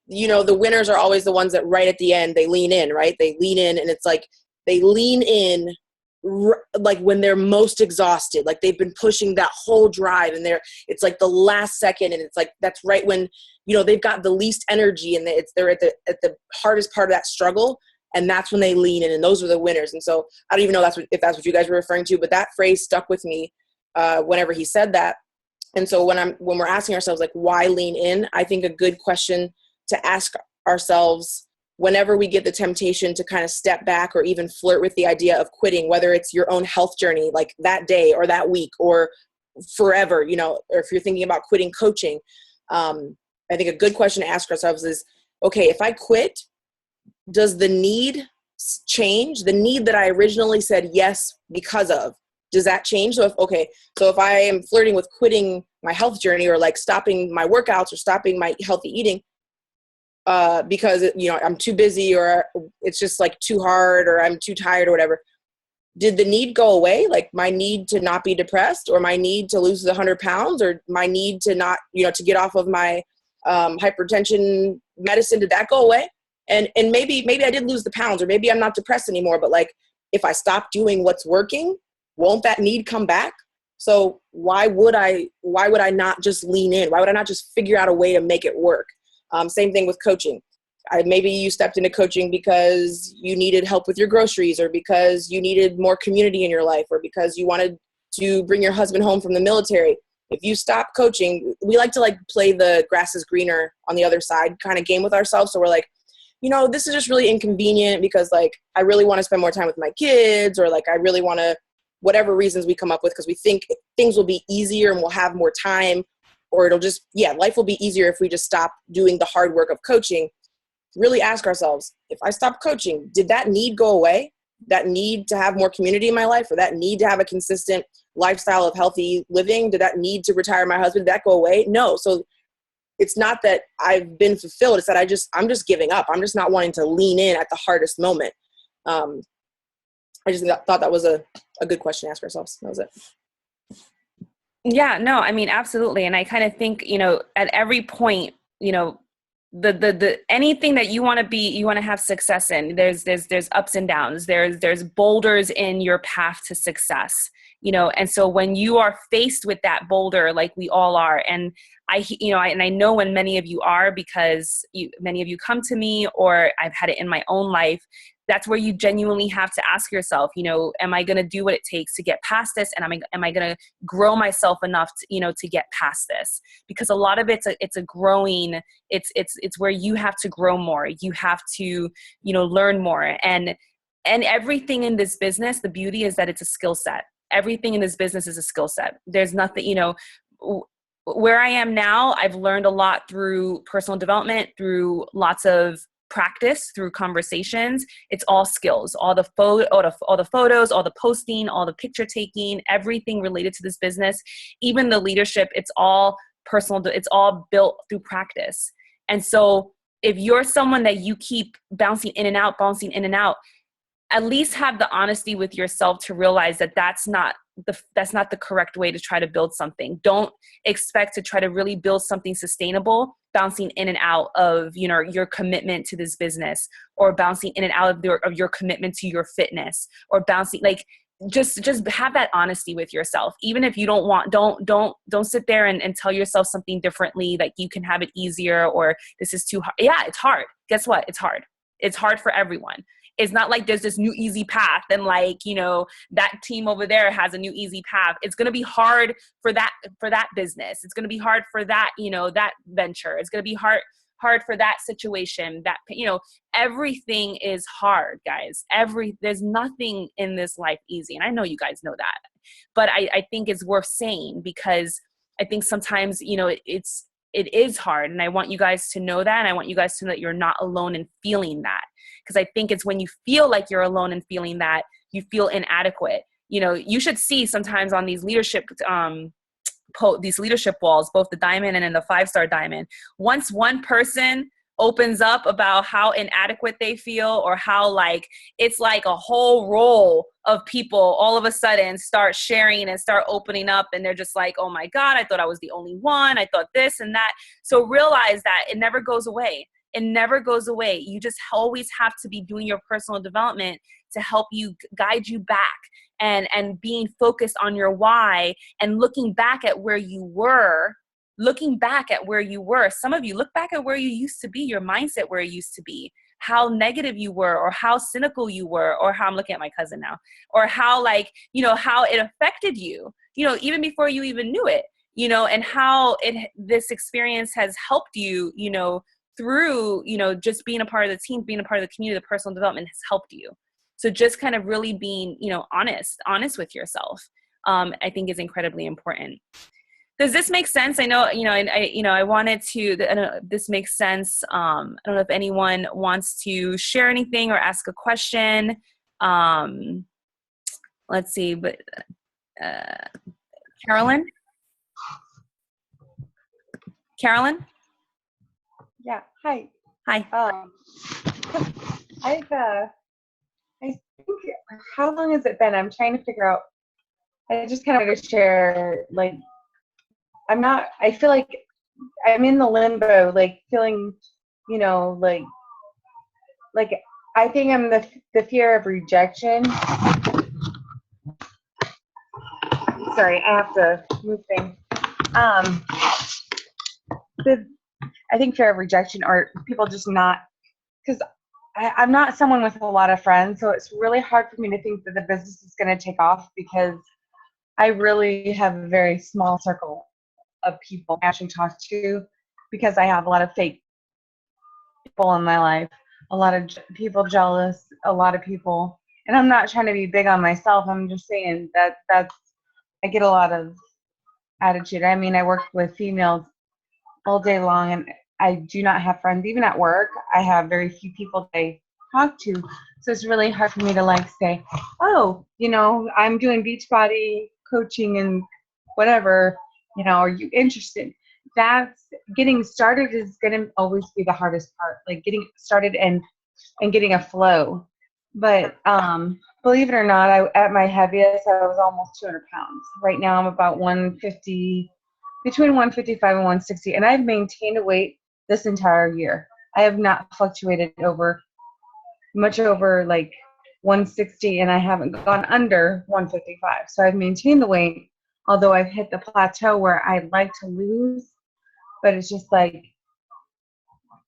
the winners are always the ones that right at the end, they lean in, right? They lean in, and it's like they lean in like when they're most exhausted, like they've been pushing that whole drive and it's like the last second. And it's like, that's right when, they've got the least energy and they're at the hardest part of that struggle. And that's when they lean in, and those are the winners. And so I don't even know if that's what you guys were referring to, but that phrase stuck with me whenever he said that. And so when we're asking ourselves, like, why lean in? I think a good question to ask ourselves whenever we get the temptation to kind of step back or even flirt with the idea of quitting, whether it's your own health journey, like that day or that week or forever, or if you're thinking about quitting coaching, I think a good question to ask ourselves is, okay, if I quit, does the need change? The need that I originally said yes because of, does that change? So if I am flirting with quitting my health journey or like stopping my workouts or stopping my healthy eating because, I'm too busy or it's just like too hard or I'm too tired or whatever, did the need go away? Like my need to not be depressed or my need to lose the 100 pounds or my need to not, to get off of my hypertension medicine, did that go away? And maybe I did lose the pounds or maybe I'm not depressed anymore, but like if I stop doing what's working, won't that need come back? So why would I not just lean in? Why would I not just figure out a way to make it work? Same thing with coaching. Maybe you stepped into coaching because you needed help with your groceries, or because you needed more community in your life, or because you wanted to bring your husband home from the military. If you stop coaching, we like to play the grass is greener on the other side kind of game with ourselves. So we're like, this is just really inconvenient because I really want to spend more time with my kids, or I really want to, whatever reasons we come up with, because we think things will be easier and we'll have more time, or it'll just, life will be easier if we just stop doing the hard work of coaching. Really ask ourselves, if I stop coaching, did that need go away? That need to have more community in my life, or that need to have a consistent lifestyle of healthy living? Did that need to retire my husband? Did that go away? No. So it's not that I've been fulfilled. It's that I'm just giving up. I'm just not wanting to lean in at the hardest moment. I just thought that was a good question to ask ourselves. That was it. Yeah, no, I mean, absolutely. And I kind of think, at every point, the anything that you want to be, you want to have success in, there's ups and downs, there's boulders in your path to success, and so when you are faced with that boulder, like we all are, and I know when many of you are, because many of you come to me, or I've had it in my own life, that's where you genuinely have to ask yourself, am I going to do what it takes to get past this? And am I going to grow myself enough to, to get past this? Because a lot of it's a growing, it's where you have to grow more. You have to, learn more. And everything in this business, the beauty is that it's a skill set. Everything in this business is a skill set. There's nothing, where I am now, I've learned a lot through personal development, through lots of practice, through conversations. It's all skills, all the photos, all the posting, all the picture taking, everything related to this business, even the leadership. It's all personal. It's all built through practice. And so if you're someone that you keep bouncing in and out, at least have the honesty with yourself to realize that that's not the correct way to try to build something. Don't expect to try to really build something sustainable bouncing in and out of your commitment to this business, or bouncing in and out of your commitment to your fitness, or bouncing just have that honesty with yourself. Even if you don't sit there and tell yourself something differently, like you can have it easier, or this is too hard. Yeah, it's hard. Guess what? It's hard. It's hard for everyone. It's not like there's this new easy path and that team over there has a new easy path. It's going to be hard for that business. It's going to be hard for that, that venture. It's going to be hard for that situation, that, everything is hard, guys. There's nothing in this life easy. And I know you guys know that, but I think it's worth saying, because I think sometimes, it is hard. And I want you guys to know that. And I want you guys to know that you're not alone in feeling that. Because I think it's when you feel like you're alone in feeling that, you feel inadequate. You should see sometimes on these leadership walls, both the diamond and in the 5-star diamond, once one person opens up about how inadequate they feel, or how it's like a whole roll of people all of a sudden start sharing and start opening up, and they're just like, oh my God, I thought I was the only one. I thought this and that. So realize that it never goes away. It never goes away. You just always have to be doing your personal development to help you guide you back, and being focused on your why, and looking back at where you were. Some of you look back at where you used to be, your mindset where it used to be, how negative you were, or how cynical you were, or how I'm looking at my cousin now, or how how it affected you, even before you even knew it, and how this experience has helped you, through, just being a part of the team, being a part of the community. The personal development has helped you. So just kind of really being, honest with yourself, I think is incredibly important. Does this make sense? I know, I wanted to, I don't know if this makes sense. I don't know if anyone wants to share anything or ask a question. Let's see, but Carolyn? Yeah. Hi. Hi. I think, how long has it been? I'm trying to figure out. I just kind of want to share, I feel like I'm in the limbo, feeling, I think I'm the fear of rejection. sorry, I have to move things. I think fear of rejection or people just not, because I'm not someone with a lot of friends, so it's really hard for me to think that the business is going to take off because I really have a very small circle of people I actually talk to because I have a lot of fake people in my life, a lot of people jealous, a lot of people, and I'm not trying to be big on myself. I'm just saying that's I get a lot of attitude. I mean, I work with females all day long, and I do not have friends. Even at work, I have very few people that I talk to. So it's really hard for me to like say, oh, I'm doing Beachbody coaching and whatever, are you interested? That's getting started is going to always be the hardest part, like getting started and getting a flow. But believe it or not, at my heaviest, I was almost 200 pounds. Right now, I'm about 150, between 155 and 160, and I've maintained a weight this entire year. I have not fluctuated much over like 160, and I haven't gone under 155. So I've maintained the weight, although I've hit the plateau where I'd like to lose, but it's just like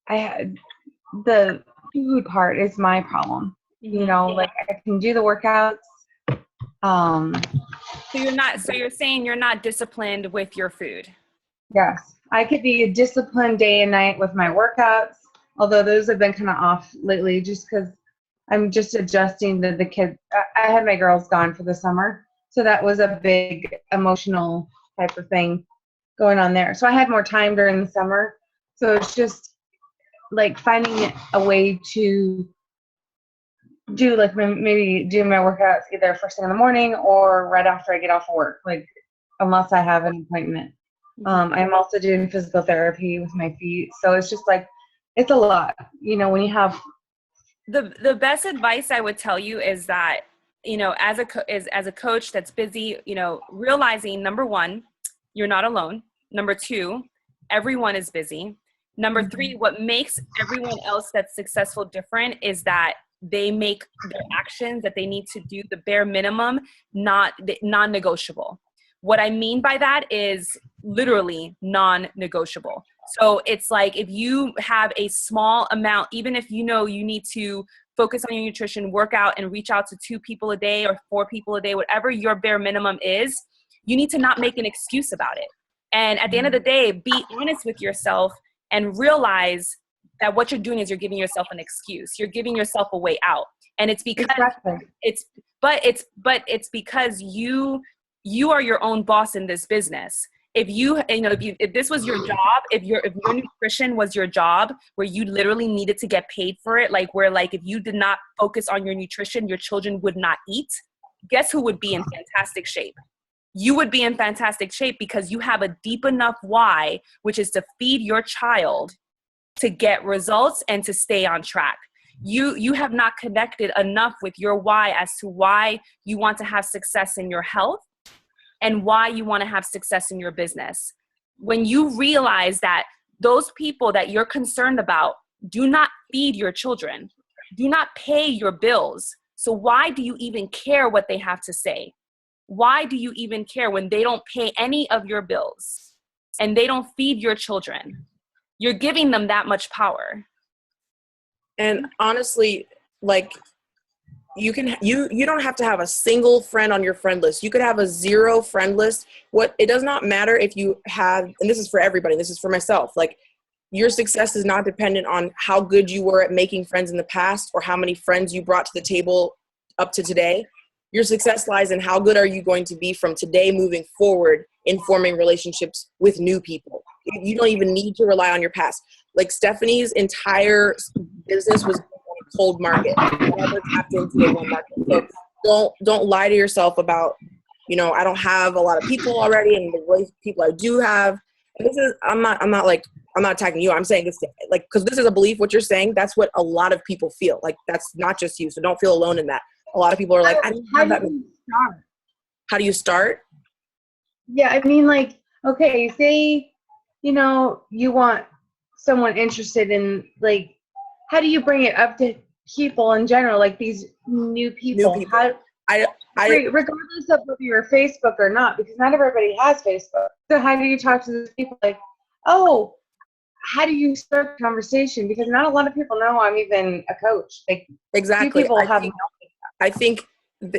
the food part is my problem. Like I can do the workouts. So you're saying you're not disciplined with your food? Yes, I could be a disciplined day and night with my workouts, although those have been kind of off lately just because I'm just adjusting the kids. I had my girls gone for the summer, so that was a big emotional type of thing going on there. So I had more time during the summer. So it's just like finding a way to do like maybe do my workouts either first thing in the morning or right after I get off of work, like unless I have an appointment. I'm also doing physical therapy with my feet. So it's just like, it's a lot, when you have. The best advice I would tell you is that, as a coach that's busy, realizing number one, you're not alone. Number two, everyone is busy. Number three, what makes everyone else that's successful different is that they make their actions that they need to do the bare minimum, non-negotiable. What I mean by that is literally non-negotiable. So it's like if you have a small amount, even if you need to focus on your nutrition, work out, and reach out to 2 people a day or 4 people a day, whatever your bare minimum is, you need to not make an excuse about it. And at the end of the day, be honest with yourself and realize that what you're doing is you're giving yourself an excuse. You're giving yourself a way out. And it's because it's because you are your own boss in this business. If this was your job, if your nutrition was your job, where you literally needed to get paid for it, if you did not focus on your nutrition, your children would not eat. Guess who would be in fantastic shape? You would be in fantastic shape because you have a deep enough why, which is to feed your child, to get results and to stay on track. You have not connected enough with your why as to why you want to have success in your health and why you want to have success in your business. When you realize that those people that you're concerned about do not feed your children, do not pay your bills, so why do you even care what they have to say? Why do you even care when they don't pay any of your bills and they don't feed your children? You're giving them that much power. And honestly, like you don't have to have a single friend on your friend list. You could have a 0 friend list. It does not matter if you have, and this is for everybody, this is for myself, like your success is not dependent on how good you were at making friends in the past or how many friends you brought to the table up to today. Your success lies in how good are you going to be from today moving forward in forming relationships with new people. You don't even need to rely on your past. Like Stephanie's entire business was a cold market. She never tapped into a warm market. So don't lie to yourself about, I don't have a lot of people already, and the people I do have. And this is, I'm not attacking you. I'm saying this, like, because this is a belief. What you're saying, that's what a lot of people feel. Like that's not just you. So don't feel alone in that. A lot of people are like, I don't have that. How do you start? Yeah, I mean, like, okay, say, you want someone interested in, like, how do you bring it up to people in general, like these new people? I Right, regardless of whether you're Facebook or not, because not everybody has Facebook. So how do you talk to those people like, oh, how do you start a conversation? Because not a lot of people know I'm even a coach. Like, exactly. few people have. I think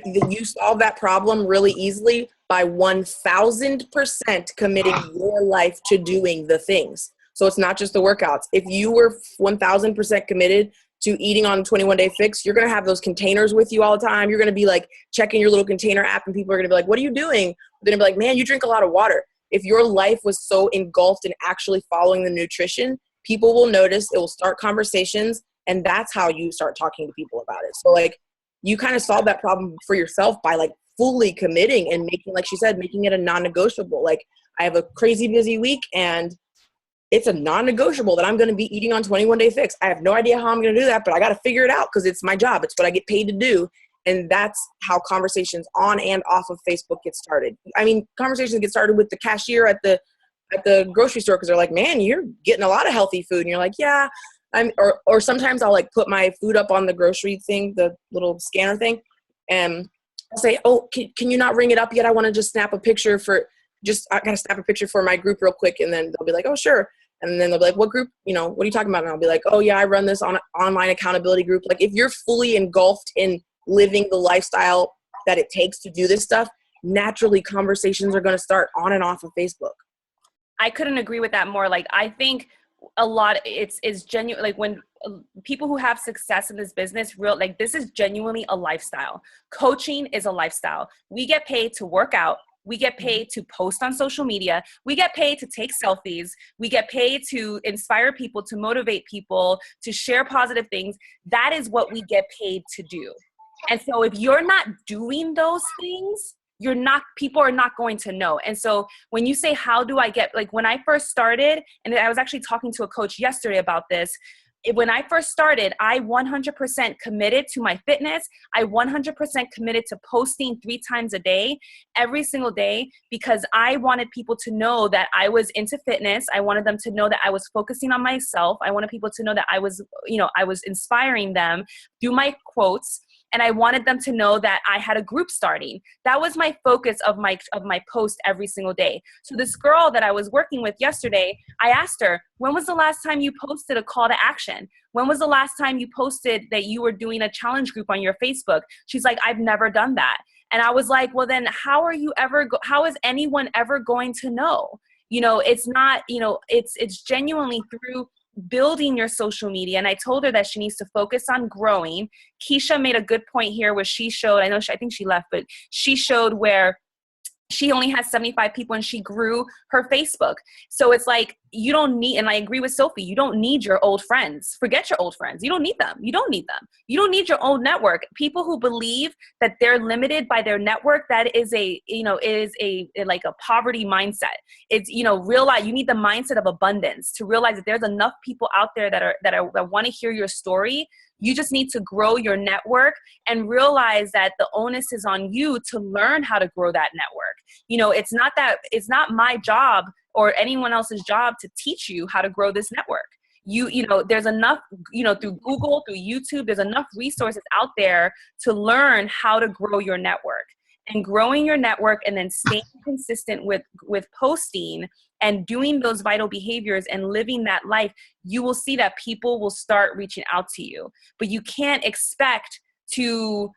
you solve that problem really easily by 1000% committing your life to doing the things. So it's not just the workouts. If you were 1000% committed to eating on 21 Day Fix, you're going to have those containers with you all the time. You're going to be like checking your little container app and people are going to be like, what are you doing? They're going to be like, man, you drink a lot of water. If your life was so engulfed in actually following the nutrition, people will notice, it will start conversations, and that's how you start talking to people about it. So like, you kind of solve that problem for yourself by like fully committing and making, like she said, making it a non-negotiable. Like, I have a crazy busy week and it's a non-negotiable that I'm going to be eating on 21 Day Fix. I have no idea how I'm going to do that, but I got to figure it out because it's my job. It's what I get paid to do. And that's how conversations on and off of Facebook get started. I mean, conversations get started with the cashier at the grocery store because they're like, man, you're getting a lot of healthy food. And you're like, yeah, or sometimes I'll like put my food up on the grocery thing, the little scanner thing. And I'll say, oh, can you not ring it up yet? I want to just snap a picture I got to snap a picture for my group real quick. And then they'll be like, oh, sure. And then they'll be like, what group, what are you talking about? And I'll be like, oh yeah, I run this online accountability group. Like, if you're fully engulfed in living the lifestyle that it takes to do this stuff, naturally conversations are going to start on and off of Facebook. I couldn't agree with that more. Like, I think a lot, it's genuine. Like, when people who have success in this business, this is genuinely a lifestyle. Coaching is a lifestyle. We get paid to work out. We get paid to post on social media. We get paid to take selfies. We get paid to inspire people, to motivate people, to share positive things. That is what we get paid to do. And so if you're not doing those things, people are not going to know. And so when you say, how do I get, like, when I first started, and I was actually talking to a coach yesterday about this, when I first started, I 100% committed to my fitness. I 100% committed to posting 3 times a day, every single day, because I wanted people to know that I was into fitness. I wanted them to know that I was focusing on myself. I wanted people to know that I was inspiring them through my quotes. And I wanted them to know that I had a group starting. That was my focus of my post every single day. So this girl that I was working with yesterday, I asked her, when was the last time you posted a call to action? When was the last time you posted that you were doing a challenge group on your Facebook? She's like, I've never done that. And I was like, well, then how is anyone ever going to know? It's not, it's genuinely through building your social media. And I told her that she needs to focus on growing. Keisha made a good point here where she showed, I think she left, but she showed where she only has 75 people and she grew her Facebook. So it's like, you don't need, and I agree with Sophie, you don't need your old friends. Forget your old friends. You don't need them. You don't need them. You don't need your old network. People who believe that they're limited by their network, that is a poverty mindset. It's, realize you need the mindset of abundance to realize that there's enough people out there that want to hear your story. You just need to grow your network and realize that the onus is on you to learn how to grow that network. It's not my job or anyone else's job to teach you how to grow this network. There's enough, through Google, through YouTube, there's enough resources out there to learn how to grow your network. And growing your network and then staying consistent with posting and doing those vital behaviors and living that life, you will see that people will start reaching out to you. But you can't expect to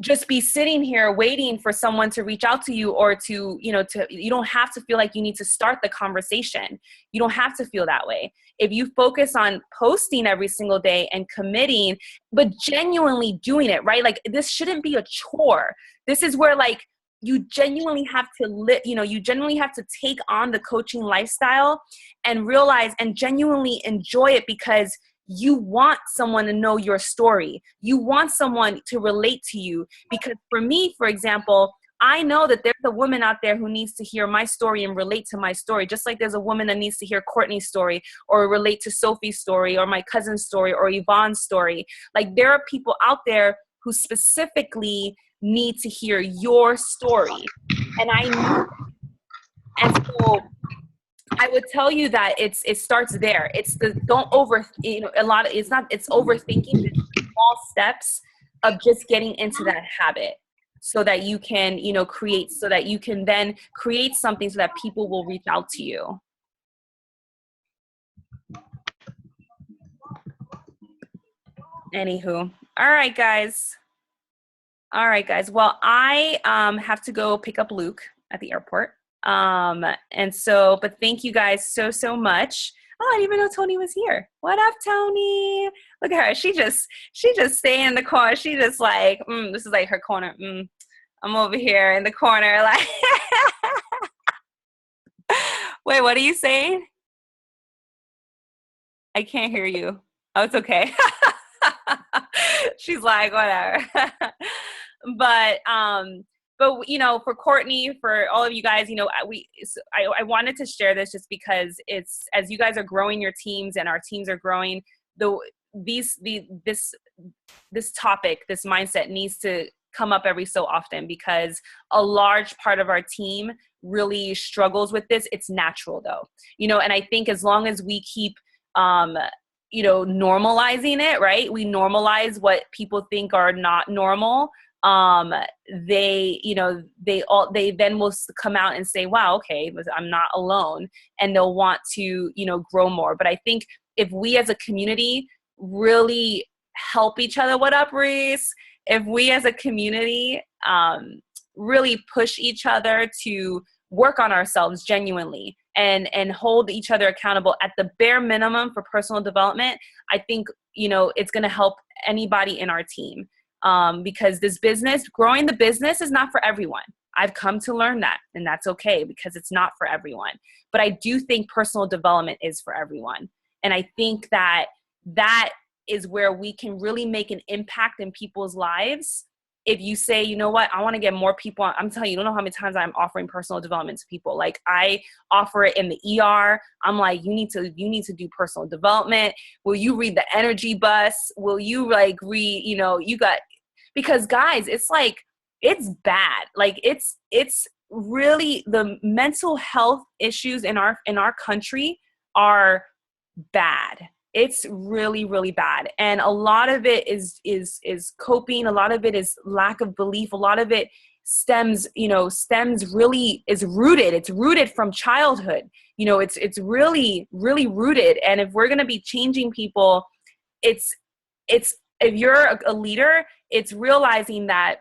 just be sitting here waiting for someone to reach out to you or you don't have to feel like you need to start the conversation. You don't have to feel that way. If you focus on posting every single day and committing, but genuinely doing it, right? Like, this shouldn't be a chore. This is where, like, you genuinely have to you genuinely have to take on the coaching lifestyle and realize and genuinely enjoy it, because you want someone to know your story. You want someone to relate to you. Because for me, for example, I know that there's a woman out there who needs to hear my story and relate to my story, just like there's a woman that needs to hear Courtney's story or relate to Sophie's story or my cousin's story or Yvonne's story. Like, there are people out there who specifically need to hear your story. And I know. And so I would tell you that it starts there. It's it's overthinking the small steps of just getting into that habit. so that you can, you know, create, so that you can then create something so that people will reach out to you. Anywho, all right, guys. All right, guys. Well, I have to go pick up Luke at the airport. And so, but thank you guys so much. Oh, I didn't even know Tony was here. What up, Tony? Look at her. She just staying in the corner. She just like, this is like her corner. I'm over here in the corner. Like, wait, what are you saying? I can't hear you. Oh, it's okay. She's like, whatever. But you know, for Courtney, for all of you guys, you know, I wanted to share this just because it's, as you guys are growing your teams and our teams are growing, this topic, this mindset needs to come up every so often, because a large part of our team really struggles with this. It's natural though, you know, and I think as long as we keep you know, normalizing it, right? We normalize what people think are not normal. They, you know, they then will come out and say, wow, okay, I'm not alone. And they'll want to, you know, grow more. But I think if we as a community really help each other, what up, Reese? If we as a community really push each other to work on ourselves genuinely and hold each other accountable at the bare minimum for personal development, I think, you know, it's going to help anybody in our team. Because this business, growing the business is not for everyone. I've come to learn that, and that's okay, because it's not for everyone. But I do think personal development is for everyone. And I think that is where we can really make an impact in people's lives. If you say, you know what, I want to get more people on, I'm telling you, you don't know how many times I'm offering personal development to people. Like, I offer it in the ER. I'm like, you need to do personal development. Will you read the energy bus? Will you like read, you know, because guys, it's like, it's bad. Like, it's really, the mental health issues in our country are bad. It's really, really bad. And a lot of it is coping. A lot of it is lack of belief. A lot of it stems really is rooted. It's rooted from childhood. You know, it's really, really rooted. And if we're going to be changing people, it's, if you're a leader, it's realizing that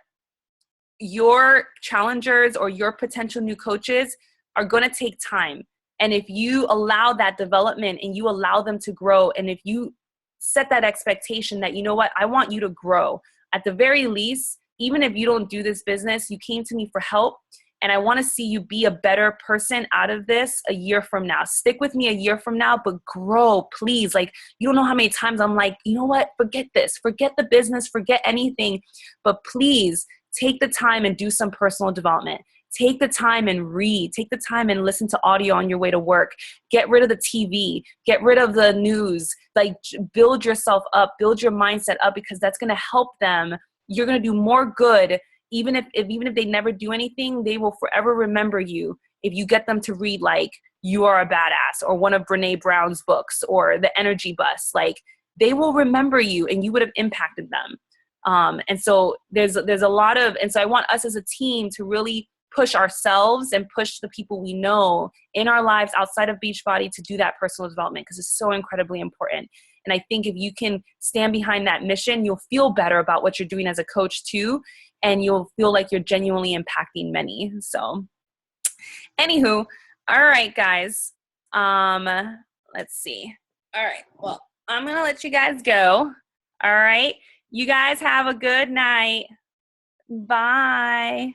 your challengers or your potential new coaches are going to take time. And if you allow that development and you allow them to grow, and if you set that expectation that, you know what, I want you to grow, at the very least, even if you don't do this business, you came to me for help, and I want to see you be a better person out of this a year from now. Stick with me a year from now, but grow, please. Like, you don't know how many times I'm like, you know what, forget this, forget the business, forget anything, but please take the time and do some personal development. Take the time and read. Take the time and listen to audio on your way to work. Get rid of the TV. Get rid of the news. Like, build yourself up. Build your mindset up, because that's going to help them. You're going to do more good. Even if they never do anything, they will forever remember you if you get them to read, like, You Are a Badass, or one of Brene Brown's books, or The Energy Bus. Like, they will remember you, and you would have impacted them. And so there's a lot of, and so I want us as a team to really push ourselves and push the people we know in our lives outside of Beachbody to do that personal development, because it's so incredibly important. And I think if you can stand behind that mission, you'll feel better about what you're doing as a coach too, and you'll feel like you're genuinely impacting many. So anywho, all right, guys. Let's see. All right, well, I'm going to let you guys go. All right. You guys have a good night. Bye.